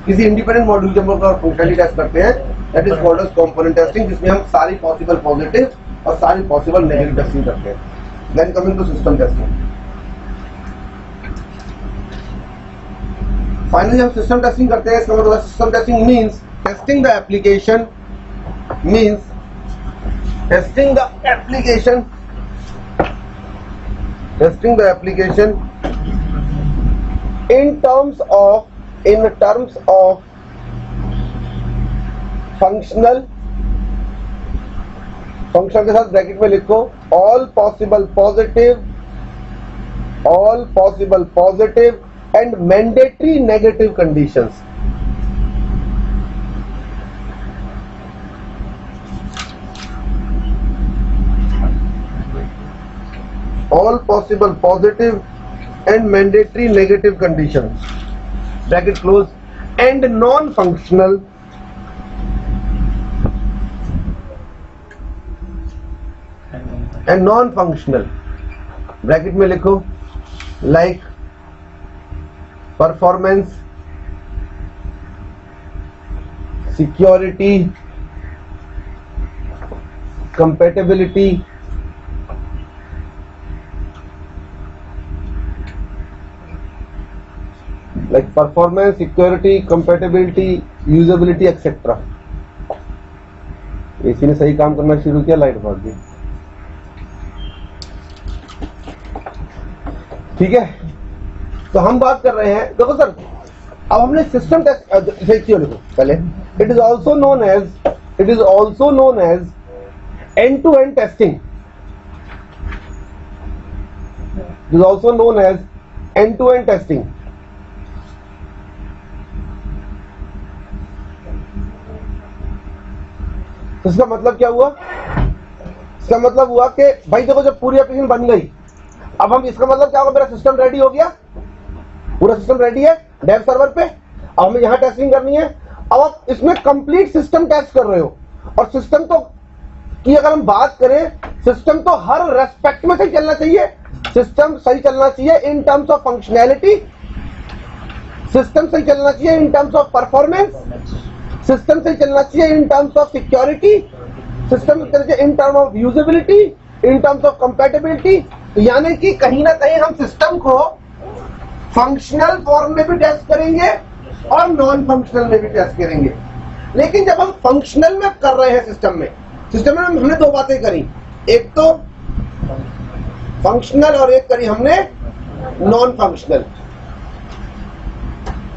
किसी independent module के हम लोग functionality test करते हैं, that is called as component testing, जिसमें हम सारी possible positive और सारी पॉसिबल नेगेटिव टेस्टिंग करते हैं। Then coming to system testing. Finally हम सिस्टम टेस्टिंग करते हैं, इसका मतलब system testing means testing the application, means testing the application, testing the application in terms of functional, functional के साथ ब्रैकेट में लिखो all possible positive and mandatory negative conditions. All possible positive and mandatory negative conditions, bracket close, and non-functional bracket में लिखो like performance, security, compatibility, like performance, security, compatibility, usability, etc. AC ने सही काम करना शुरू किया, लाइट भाग गई। ठीक है, तो हम बात कर रहे हैं, देखो सर, अब हमने सिस्टम टेस्ट लिखो पहले। It is also known as end-to-end testing. It is also known as end-to-end testing. इसका मतलब क्या हुआ? इसका मतलब हुआ कि भाई देखो जब पूरी एप्लीकेशन बन गई, अब हम इसका मतलब क्या होगा, मेरा सिस्टम रेडी हो गया, पूरा सिस्टम रेडी है डेव सर्वर पे, अब हमें यहाँ टेस्टिंग करनी है। अब आप इसमें कंप्लीट सिस्टम टेस्ट कर रहे हो, और सिस्टम तो की अगर हम बात करें, सिस्टम तो हर रेस्पेक्ट में सही चलना चाहिए। सिस्टम सही चलना चाहिए in terms of functionality, system सही चलना चाहिए in terms of performance, system सही चलना चाहिए in terms of security, system in terms of usability, in terms of compatibility. यानी कि कहीं ना कहीं हम सिस्टम को फंक्शनल फॉर्म में भी टेस्ट करेंगे और नॉन फंक्शनल में भी टेस्ट करेंगे। लेकिन जब हम फंक्शनल में कर रहे हैं सिस्टम में हमने दो बातें करी, एक तो फंक्शनल और एक करी हमने नॉन फंक्शनल।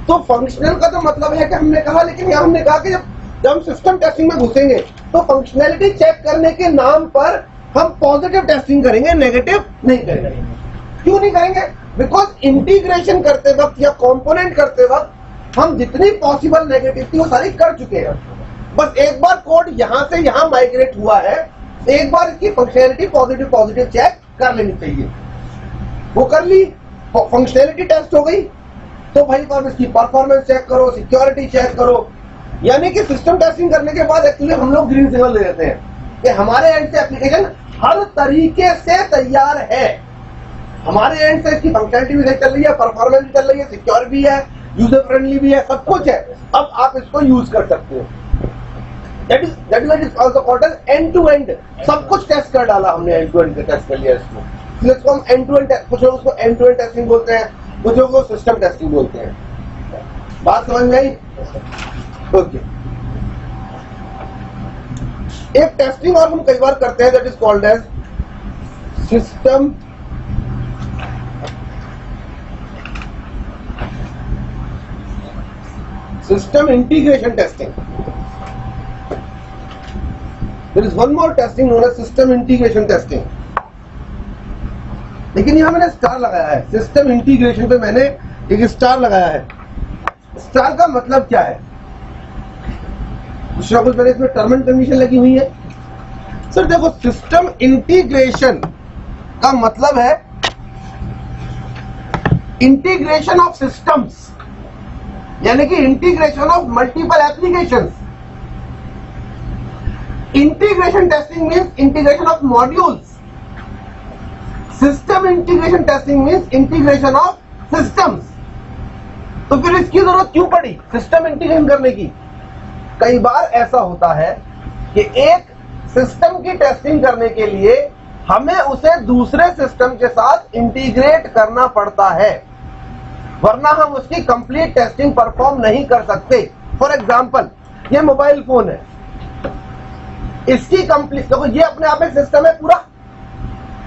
तो फंक्शनल का तो मतलब है कि हमने कहा, लेकिन यहां हमने कहा कि जब हम सिस्टम टेस्टिंग में घुसेंगे तो फंक्शनैलिटी चेक करने के नाम पर हम पॉजिटिव टेस्टिंग करेंगे, नेगेटिव नहीं करेंगे। क्यों नहीं करेंगे? बिकॉज इंटीग्रेशन करते वक्त या कंपोनेंट करते वक्त हम जितनी पॉसिबल नेगेटिव थी वो सारी कर चुके हैं। बस एक बार कोड यहां से यहां माइग्रेट हुआ है, एक बार इसकी फंक्शनैलिटी पॉजिटिव चेक कर लेनी चाहिए। वो कर ली, फंक्शनैलिटी टेस्ट हो गई, तो भाई अब इसकी परफॉर्मेंस चेक करो, सिक्योरिटी चेक करो। यानी कि सिस्टम टेस्टिंग करने के बाद एक्चुअली हम लोग ग्रीन सिग्नल दे देते हैं कि हमारे एंड से एप्लीकेशन हर तरीके से तैयार है, हमारे एंड से इसकी फंक्शनैलिटी भी सही चल रही है, परफॉर्मेंस भी चल रही है, सिक्योर भी है, यूजर फ्रेंडली भी है, सब कुछ है, अब आप इसको यूज कर सकते हो। That is also called as end-to-end। सब कुछ टेस्ट कर डाला हमने, end-to-end टेस्ट कर लिया इसको। इसको हम end-to-end, कुछ लोग उसको end-to-end टेस्टिंग बोलते हैं, कुछ लोग उसको सिस्टम टेस्टिंग बोलते हैं। बात समझ में आई? ओके। एक टेस्टिंग और हम कई बार करते हैं, that is called as system integration testing। There is one more testing known as system integration testing। लेकिन यहां मैंने स्टार लगाया है, सिस्टम इंटीग्रेशन पे मैंने एक स्टार लगाया है। स्टार का मतलब क्या है? कुछ ना कुछ मैंने इसमें टर्म एंड कंडीशन लगी हुई है। सर देखो, सिस्टम इंटीग्रेशन का मतलब है इंटीग्रेशन ऑफ सिस्टम्स, यानी कि integration of multiple applications. Integration testing means integration of modules. System integration testing means integration of systems। तो फिर इसकी जरूरत क्यों पड़ी सिस्टम इंटीग्रेशन करने की? कई बार ऐसा होता है कि एक सिस्टम की टेस्टिंग करने के लिए हमें उसे दूसरे सिस्टम के साथ इंटीग्रेट करना पड़ता है, वरना हम उसकी कंप्लीट टेस्टिंग परफॉर्म नहीं कर सकते। फॉर एग्जांपल, ये मोबाइल फोन है, इसकी कंप्लीट देखो, ये अपने आप में सिस्टम है पूरा,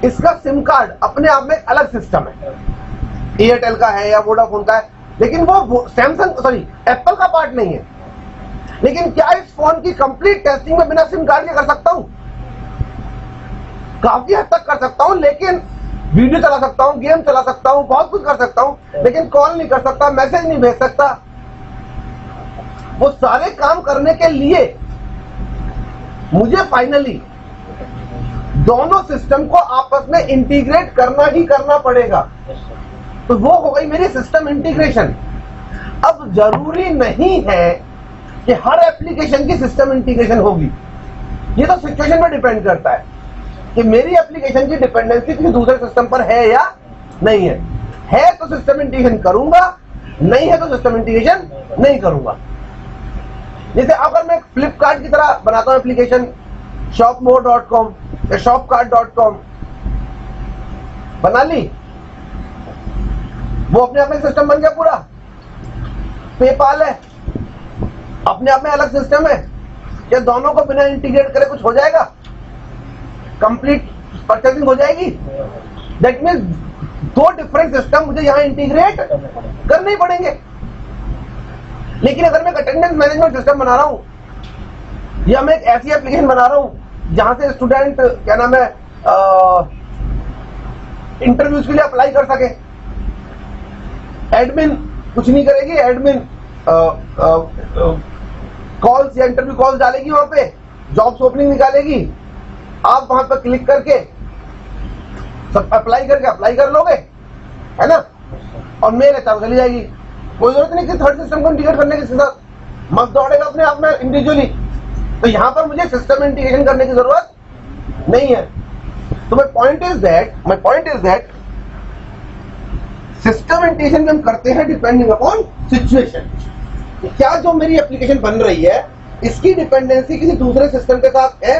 इसका सिम कार्ड अपने आप में एक अलग सिस्टम है, एयरटेल का है या वोडाफोन का है, लेकिन वो एप्पल का पार्ट नहीं है। लेकिन क्या इस फोन की कंप्लीट टेस्टिंग में बिना सिम कार्ड के कर सकता हूं? काफी हद तक कर सकता हूं, लेकिन वीडियो चला सकता हूं, गेम चला सकता हूं, बहुत कुछ कर सकता हूं, लेकिन कॉल नहीं कर सकता, मैसेज नहीं भेज सकता। वो सारे काम करने के लिए मुझे फाइनली दोनों सिस्टम को आपस में इंटीग्रेट करना ही करना पड़ेगा। तो वो हो गई मेरी सिस्टम इंटीग्रेशन। अब जरूरी नहीं है कि हर एप्लीकेशन की सिस्टम इंटीग्रेशन होगी, ये तो सिचुएशन पर डिपेंड करता है कि मेरी एप्लीकेशन की डिपेंडेंसी किसी दूसरे सिस्टम पर है या नहीं है तो सिस्टम इंटीग्रेशन करूंगा, नहीं है तो सिस्टम इंटीग्रेशन नहीं करूंगा। जैसे अगर मैं फ्लिपकार्ट की तरह बनाता हूं एप्लीकेशन, shopmo.com या shopcart.com बना ली, वो अपने आप में सिस्टम बन गया पूरा। पेपाल है, अपने आप में अलग सिस्टम है, क्या दोनों को बिना इंटीग्रेट करे कुछ हो जाएगा? कंप्लीट परचेसिंग हो जाएगी? दैट मींस दो डिफरेंट सिस्टम मुझे यहां इंटीग्रेट करने पड़ेंगे। लेकिन अगर मैं अटेंडेंस मैनेजमेंट सिस्टम बना रहा हूं या मैं एक ऐसी एप्लीकेशन बना रहा हूं जहां से स्टूडेंट क्या नाम है इंटरव्यूज के लिए अप्लाई कर सके, एडमिन कुछ नहीं करेगी, एडमिन कॉल्स या इंटरव्यू कॉल्स डालेगी वहां पे, जॉब्स ओपनिंग निकालेगी, आप वहां पर क्लिक करके सब अप्लाई कर लोगे, है ना, और मेल एचआर चली जाएगी। कोई जरूरत नहीं कि थर्ड सिस्टम को इंटीग्रेट करने के साथ मत दौड़ेगा अपने आप में इंडिविजुअली। तो यहां पर मुझे सिस्टम इंटीग्रेशन करने की जरूरत नहीं है। तो my point is that system integration हम करते हैं डिपेंडिंग अपॉन सिचुएशन। क्या जो मेरी एप्लीकेशन बन रही है इसकी डिपेंडेंसी किसी दूसरे सिस्टम के साथ है,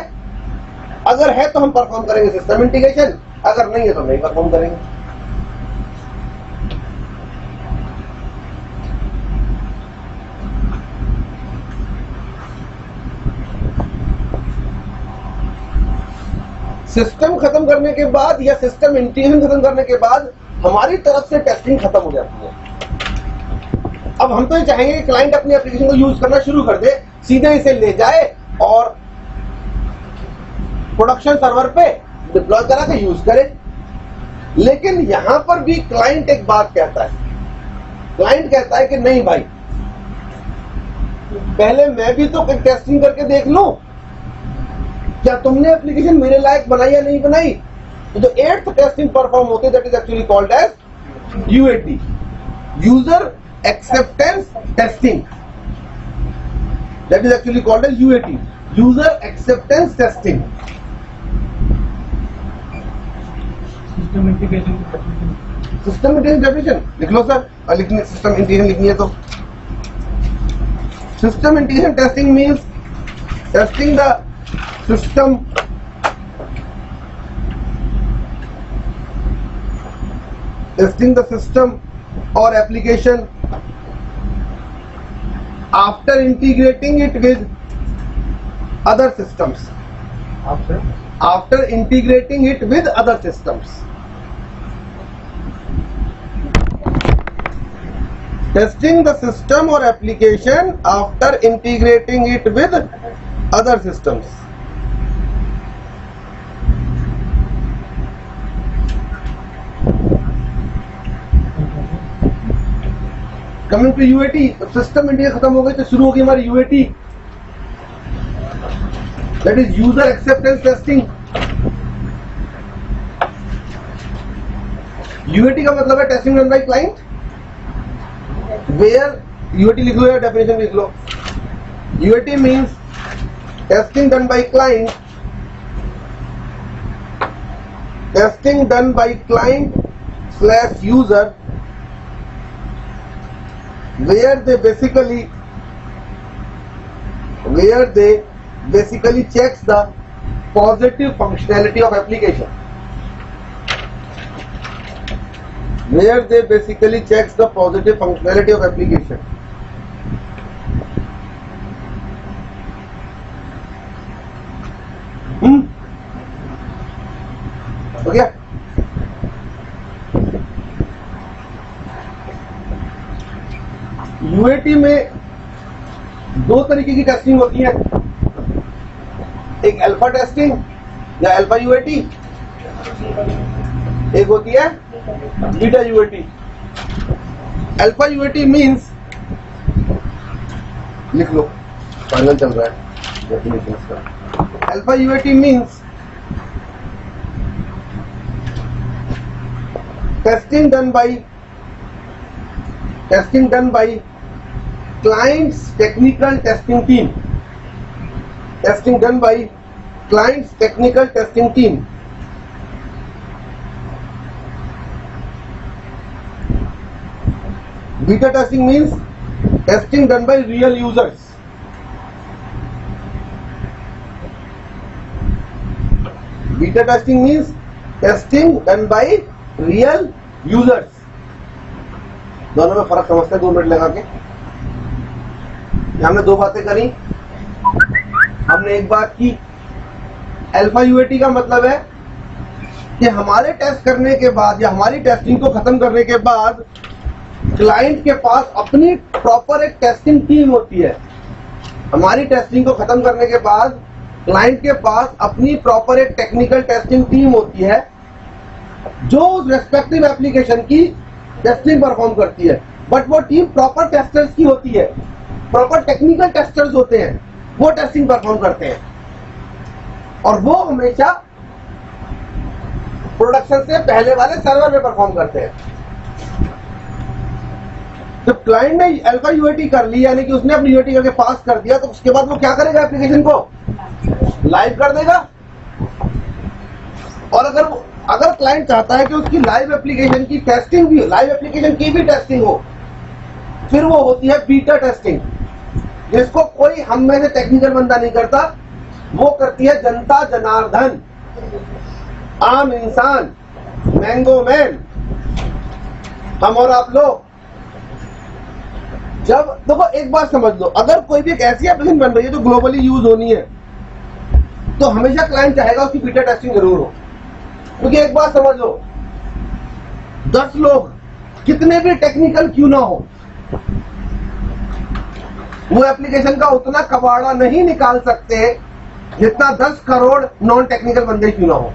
अगर है तो हम परफॉर्म करेंगे सिस्टम इंटीग्रेशन, अगर नहीं है तो नहीं परफॉर्म करेंगे। सिस्टम खत्म करने के बाद या सिस्टम इंटीग्रेशन खत्म करने के बाद हमारी तरफ से टेस्टिंग खत्म हो जाती है। अब हम तो ये चाहेंगे कि क्लाइंट अपनी एप्लीकेशन को यूज करना शुरू कर दे, सीधे इसे ले जाए और प्रोडक्शन सर्वर पे डिप्लॉय करा के यूज करे। लेकिन यहां पर भी क्लाइंट एक बात कहता है, क्लाइंट कहता है कि नहीं भाई, पहले मैं भी तो टेस्टिंग करके देख लूं क्या तुमने एप्लीकेशन मेरे लायक बनाई या नहीं बनाई। तो जो 8th टेस्टिंग परफॉर्म होती है that is actually called as UAT, user acceptance testing. That is actually called as UAT, user acceptance testing. System integration definition लिख लो सर, लिखनी सिस्टम इंटीग्रेशन लिखनी है तो system integration testing means testing the system or application after integrating it with other systems. After integrating it with other systems. Testing the system or application after integrating it with other systems. Coming to UAT, system integration खत्म हो गई तो शुरू होगी हमारी UAT, that is user acceptance testing. UAT का मतलब है testing done by client, where UAT लिख लो या डेफिनेशन लिख लो। UAT means testing done by client, testing done by client / user where they basically checks the positive functionality of application. Where they basically checks the positive functionality of application. हो गया? UAT में 2 तरीके की testing होती है, एक alpha testing या alpha UAT, एक होती है beta UAT. Alpha UAT means लिख लो, फाइनल चल रहा है डेफिनेशन इसका। Alpha UAT means testing done bye client's technical testing team. Testing done by client's technical testing team. Beta testing means testing done by real users. Beta testing means testing done by real users. दोनों में फर्क समझते हैं 2 minute लगा के। हमने 2 बातें करी। हमने एक बात की, अल्फा यूएटी का मतलब है कि हमारे टेस्ट करने के बाद या हमारी टेस्टिंग को खत्म करने के बाद क्लाइंट के पास अपनी प्रॉपर एक टेस्टिंग टीम होती है। हमारी टेस्टिंग को खत्म करने के बाद क्लाइंट के पास अपनी प्रॉपर एक टेक्निकल टेस्टिंग टीम होती है जो उस रेस्पेक्टिव एप्लीकेशन की टेस्टिंग परफॉर्म करती है। बट वो टीम प्रॉपर टेस्टर्स की होती है, प्रॉपर टेक्निकल टेस्टर्स होते हैं, वो टेस्टिंग परफॉर्म करते हैं। और वो हमेशा प्रोडक्शन से पहले वाले सर्वर में परफॉर्म करते हैं। तो क्लाइंट ने अल्फा यूएटी कर ली, यानी कि उसने अपनी यूएटी करके पास कर दिया, तो उसके बाद वो क्या करेगा, एप्लीकेशन को लाइव कर देगा। और अगर क्लाइंट चाहता है कि उसकी लाइव एप्लीकेशन की टेस्टिंग भी, लाइव एप्लीकेशन की भी टेस्टिंग हो, फिर वो होती है बीटा टेस्टिंग, जिसको कोई हम में से टेक्निकल बंदा नहीं करता, वो करती है जनता जनार्दन, आम इंसान, मैंगो मैन, हम और आप लोग। जब देखो एक बात समझ लो, अगर कोई भी एक ऐसी एप्लीकेशन बन रही है जो ग्लोबली यूज होनी है, तो हमेशा क्लाइंट चाहेगा उसकी बीटा टेस्टिंग जरूर हो। क्योंकि एक बात समझ लो, 10 लोग कितने भी टेक्निकल क्यों ना हो, वो एप्लीकेशन का उतना कबाड़ा नहीं निकाल सकते जितना 10 करोड़ नॉन टेक्निकल बंदे क्यों ना हो।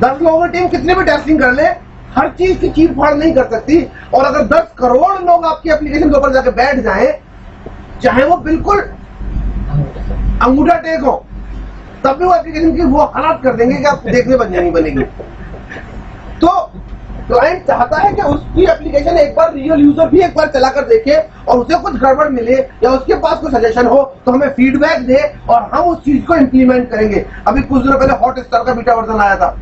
10 लोगों की टीम कितनी भी टेस्टिंग कर ले, हर चीज की चीर फाड़ नहीं कर सकती। और अगर 10 करोड़ लोग आपकी एप्लीकेशन के ऊपर जाके बैठ जाएं, चाहे वो बिल्कुल अंगूठा टेक हो, तब भी वो एप्लीकेशन की वो हालात कर देंगे कि आप देखने नहीं बनेगी। तो क्लाइंट चाहता है कि उसकी एप्लीकेशन एक बार रियल यूजर भी एक बार चलाकर देखे, और उसे कुछ गड़बड़ मिले या उसके पास कोई सजेशन हो तो हमें फीडबैक दे और हम उस चीज को इंप्लीमेंट करेंगे। अभी कुछ दिनों पहले हॉटस्टार का बीटा वर्जन आया था।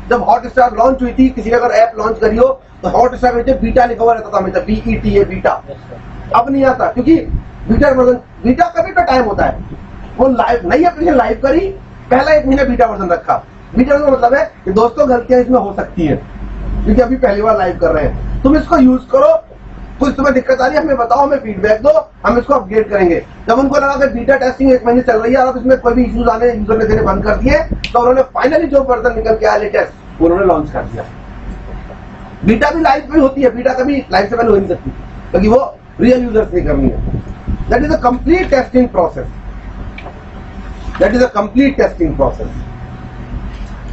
जब हॉटस्टार लॉन्च हुई थी, किसी ने अगर ऐप लॉन्च करी हो तो हॉटस्टार में बीटा लिखा हुआ रहता था हमेशा, BETA बीटा। अब नहीं आता, क्योंकि बीटा वर्जन, बीटा का भी तो टाइम होता है। वो लाइव नई एप्लीकेशन लाइव करी, पहला 1 महीना बीटा वर्जन रखा। बीटा वर्जन मतलब है कि दोस्तों गलतियां इसमें हो सकती है, क्योंकि अभी पहली बार लाइव कर रहे हैं, तुम इसको यूज करो, कुछ तुम्हें दिक्कत आ रही है हमें बताओ, हमें फीडबैक दो, हम इसको अपग्रेड करेंगे। जब उनको लगा कि बीटा टेस्टिंग 1 महीने चल रही है और इसमें कोई भी इश्यूज आने यूजर ने देने बंद कर दिए, तो उन्होंने फाइनली जो वर्जन निकल के आया लेटेस्ट उन्होंने लॉन्च कर दिया। बीटा भी लाइव में होती है, बीटा कभी लाइव से पहले हो नहीं सकती, क्योंकि वो रियल यूजर्स नहीं करनी है। That is a complete testing process, that is a complete testing process.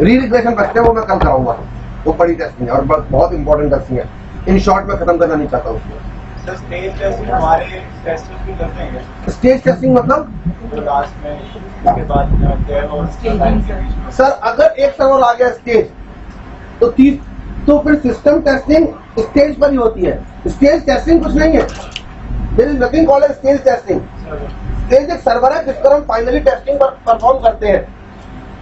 Re regression बचते हैं, वो मैं कल कराऊंगा, वो बड़ी टेस्टिंग है और बहुत इंपॉर्टेंट टेस्टिंग है। इन शॉर्ट में खत्म करना नहीं चाहता उसको। स्टेज टेस्टिंग हमारे टेस्टर्स भी करते हैं क्या? स्टेज टेस्टिंग मतलब तो लास्ट में उसके बाद डेव और क्लाइंट के बीच में। सर अगर एक सर्वर आ गया स्टेज, तो फिर सिस्टम टेस्टिंग स्टेज पर ही होती है। स्टेज टेस्टिंग कुछ नहीं है, there is nothing called stage testing. Stage एक सर्वर है जिस पर हम फाइनली टेस्टिंग परफॉर्म करते हैं।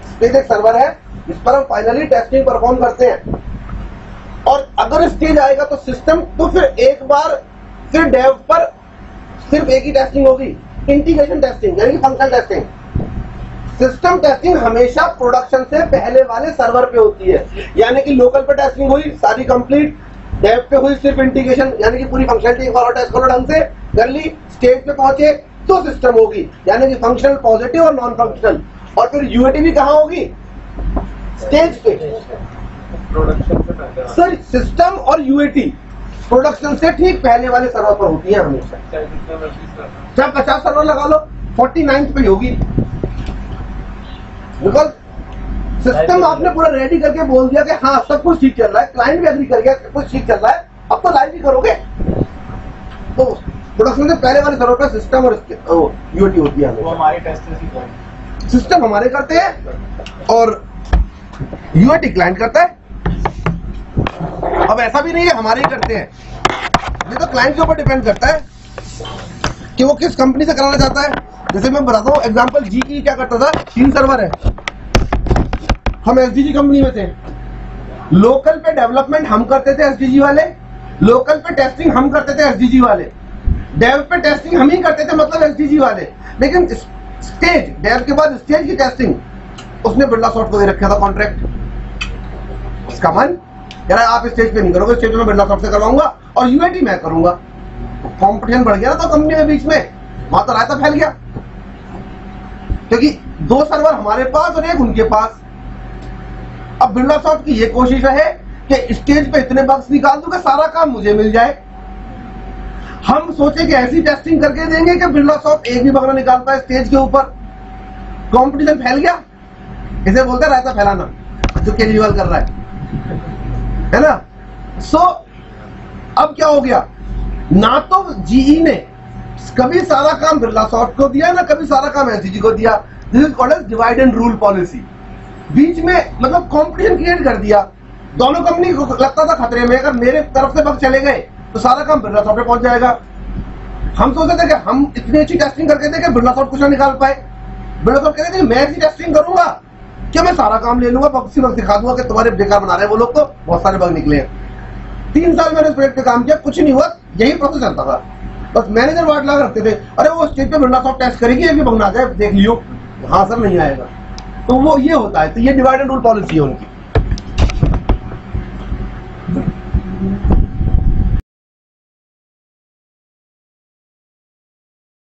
स्टेज एक सर्वर है जिस पर हम फाइनली टेस्टिंग परफॉर्म करते हैं। और अगर स्टेज आएगा तो सिस्टम, तो फिर एक बार फिर डेव पर सिर्फ एक ही टेस्टिंग होगी, इंटीग्रेशन टेस्टिंग यानी फंक्शन टेस्टिंग। सिस्टम टेस्टिंग हमेशा प्रोडक्शन से पहले वाले सर्वर पे होती है, यानी कि लोकल पे टेस्टिंग हुई सारी कंप्लीट, डेव पे हुई सिर्फ इंटीग्रेशन यानी कि पूरी फंक्शनलिटी फॉलो टेस्ट करो ढंग से कर ली, स्टेज पे पहुंचे तो सिस्टम होगी यानी कि फंक्शनल पॉजिटिव और नॉन फंक्शनल। और फिर यूएटी भी कहाँ होगी, स्टेज पे। प्रोडक्शन से पहले सर सिस्टम और यूएटी प्रोडक्शन से ठीक पहले वाले सर्वर पर होती है हमेशा। चाहे 50 सर्वर लगा लो, 49th पे होगी, बिकॉज सिस्टम आपने पूरा रेडी करके बोल दिया कि हाँ सब कुछ ठीक चल रहा है, क्लाइंट भी एग्री कर गया सब कुछ ठीक चल रहा है, अब तो लाइव ही करोगे। तो प्रोडक्शन से पहले वाले सर्वर पर सिस्टम और यूएटी होती है। वो हमारी टेस्टर्स ही करेंगे, सिस्टम हमारे करते हैं और यूएटी क्लाइंट करता है। अब ऐसा भी नहीं है हमारे ही करते हैं, ये तो क्लाइंट के ऊपर डिपेंड करता है कि वो किस कंपनी से कराना चाहता है। जैसे मैं बताता हूँ एग्जांपल, जी की क्या करता था, 3 सर्वर है, हम एसडीजी कंपनी में थे, लोकल पे डेवलपमेंट हम करते थे एसडीजी वाले, लोकल पे टेस्टिंग हम करते थे एसडीजी वाले, डेव पे टेस्टिंग हम ही करते थे मतलब एसडीजी वाले। लेकिन स्टेज, डेव के बाद स्टेज की टेस्टिंग उसने बिरला सॉफ्ट को दे रखा था कॉन्ट्रैक्ट। उसका मन यार आप स्टेज पे नहीं करोगे, स्टेज में बिरला सॉफ्ट से करवाऊंगा और यूएटी मैं करूंगा। कंपटीशन बढ़ गया ना तो कंपनी के बीच में, वहां तो रायता फैल गया, क्योंकि 2 सर्वर हमारे पास और एक उनके पास। अब बिरला सॉफ्ट की ये कोशिश है कि स्टेज पे इतने बग्स निकाल दूं कि सारा काम मुझे मिल जाए। हम सोचे कि ऐसी टेस्टिंग करके देंगे कि बिरला सॉफ्ट एक भी बग ना निकाल पाए स्टेज के ऊपर। कंपटीशन फैल गया, इसे बोलते हैं रायता फैलाना, जो केजरीवाल कर रहा है ना। सो अब क्या हो गया, ना तो जीई ने कभी सारा काम बिरला सॉफ्ट को दिया, ना कभी सारा काम एसडीजी को दिया। This is called as divide and rule policy. बीच में मतलब कंपटीशन क्रिएट कर दिया, दोनों कंपनी को लगता था खतरे में, अगर मेरे तरफ से बग चले गए तो सारा काम बिरला सॉफ्ट पे पहुंच जाएगा। हम सोचते थे कि हम इतनी अच्छी टेस्टिंग करके थे कि बिरला सॉफ्ट कुछ ना निकाल पाए। बिरला सॉफ्ट कहते थे मैं ऐसी टेस्टिंग करूंगा कि मैं सारा काम ले लूंगा, बग दिखा दूंगा कि तुम्हारे बेकार बना रहे हैं वो लोग, तो बहुत सारे बग निकले। 3 साल मैंने इस प्रोजेक्ट पे काम किया, कुछ नहीं हुआ, यही प्रोसेस चलता था। बस मैनेजर वार्ड लगा रखते थे, अरे वो स्टेज पे बिरला सॉफ्ट टेस्ट करेगी, एक भी बग ना जाए देख लियो। हाँ सर नहीं आएगा। तो वो ये होता है, तो ये डिवाइड एंड रूल पॉलिसी है उनकी।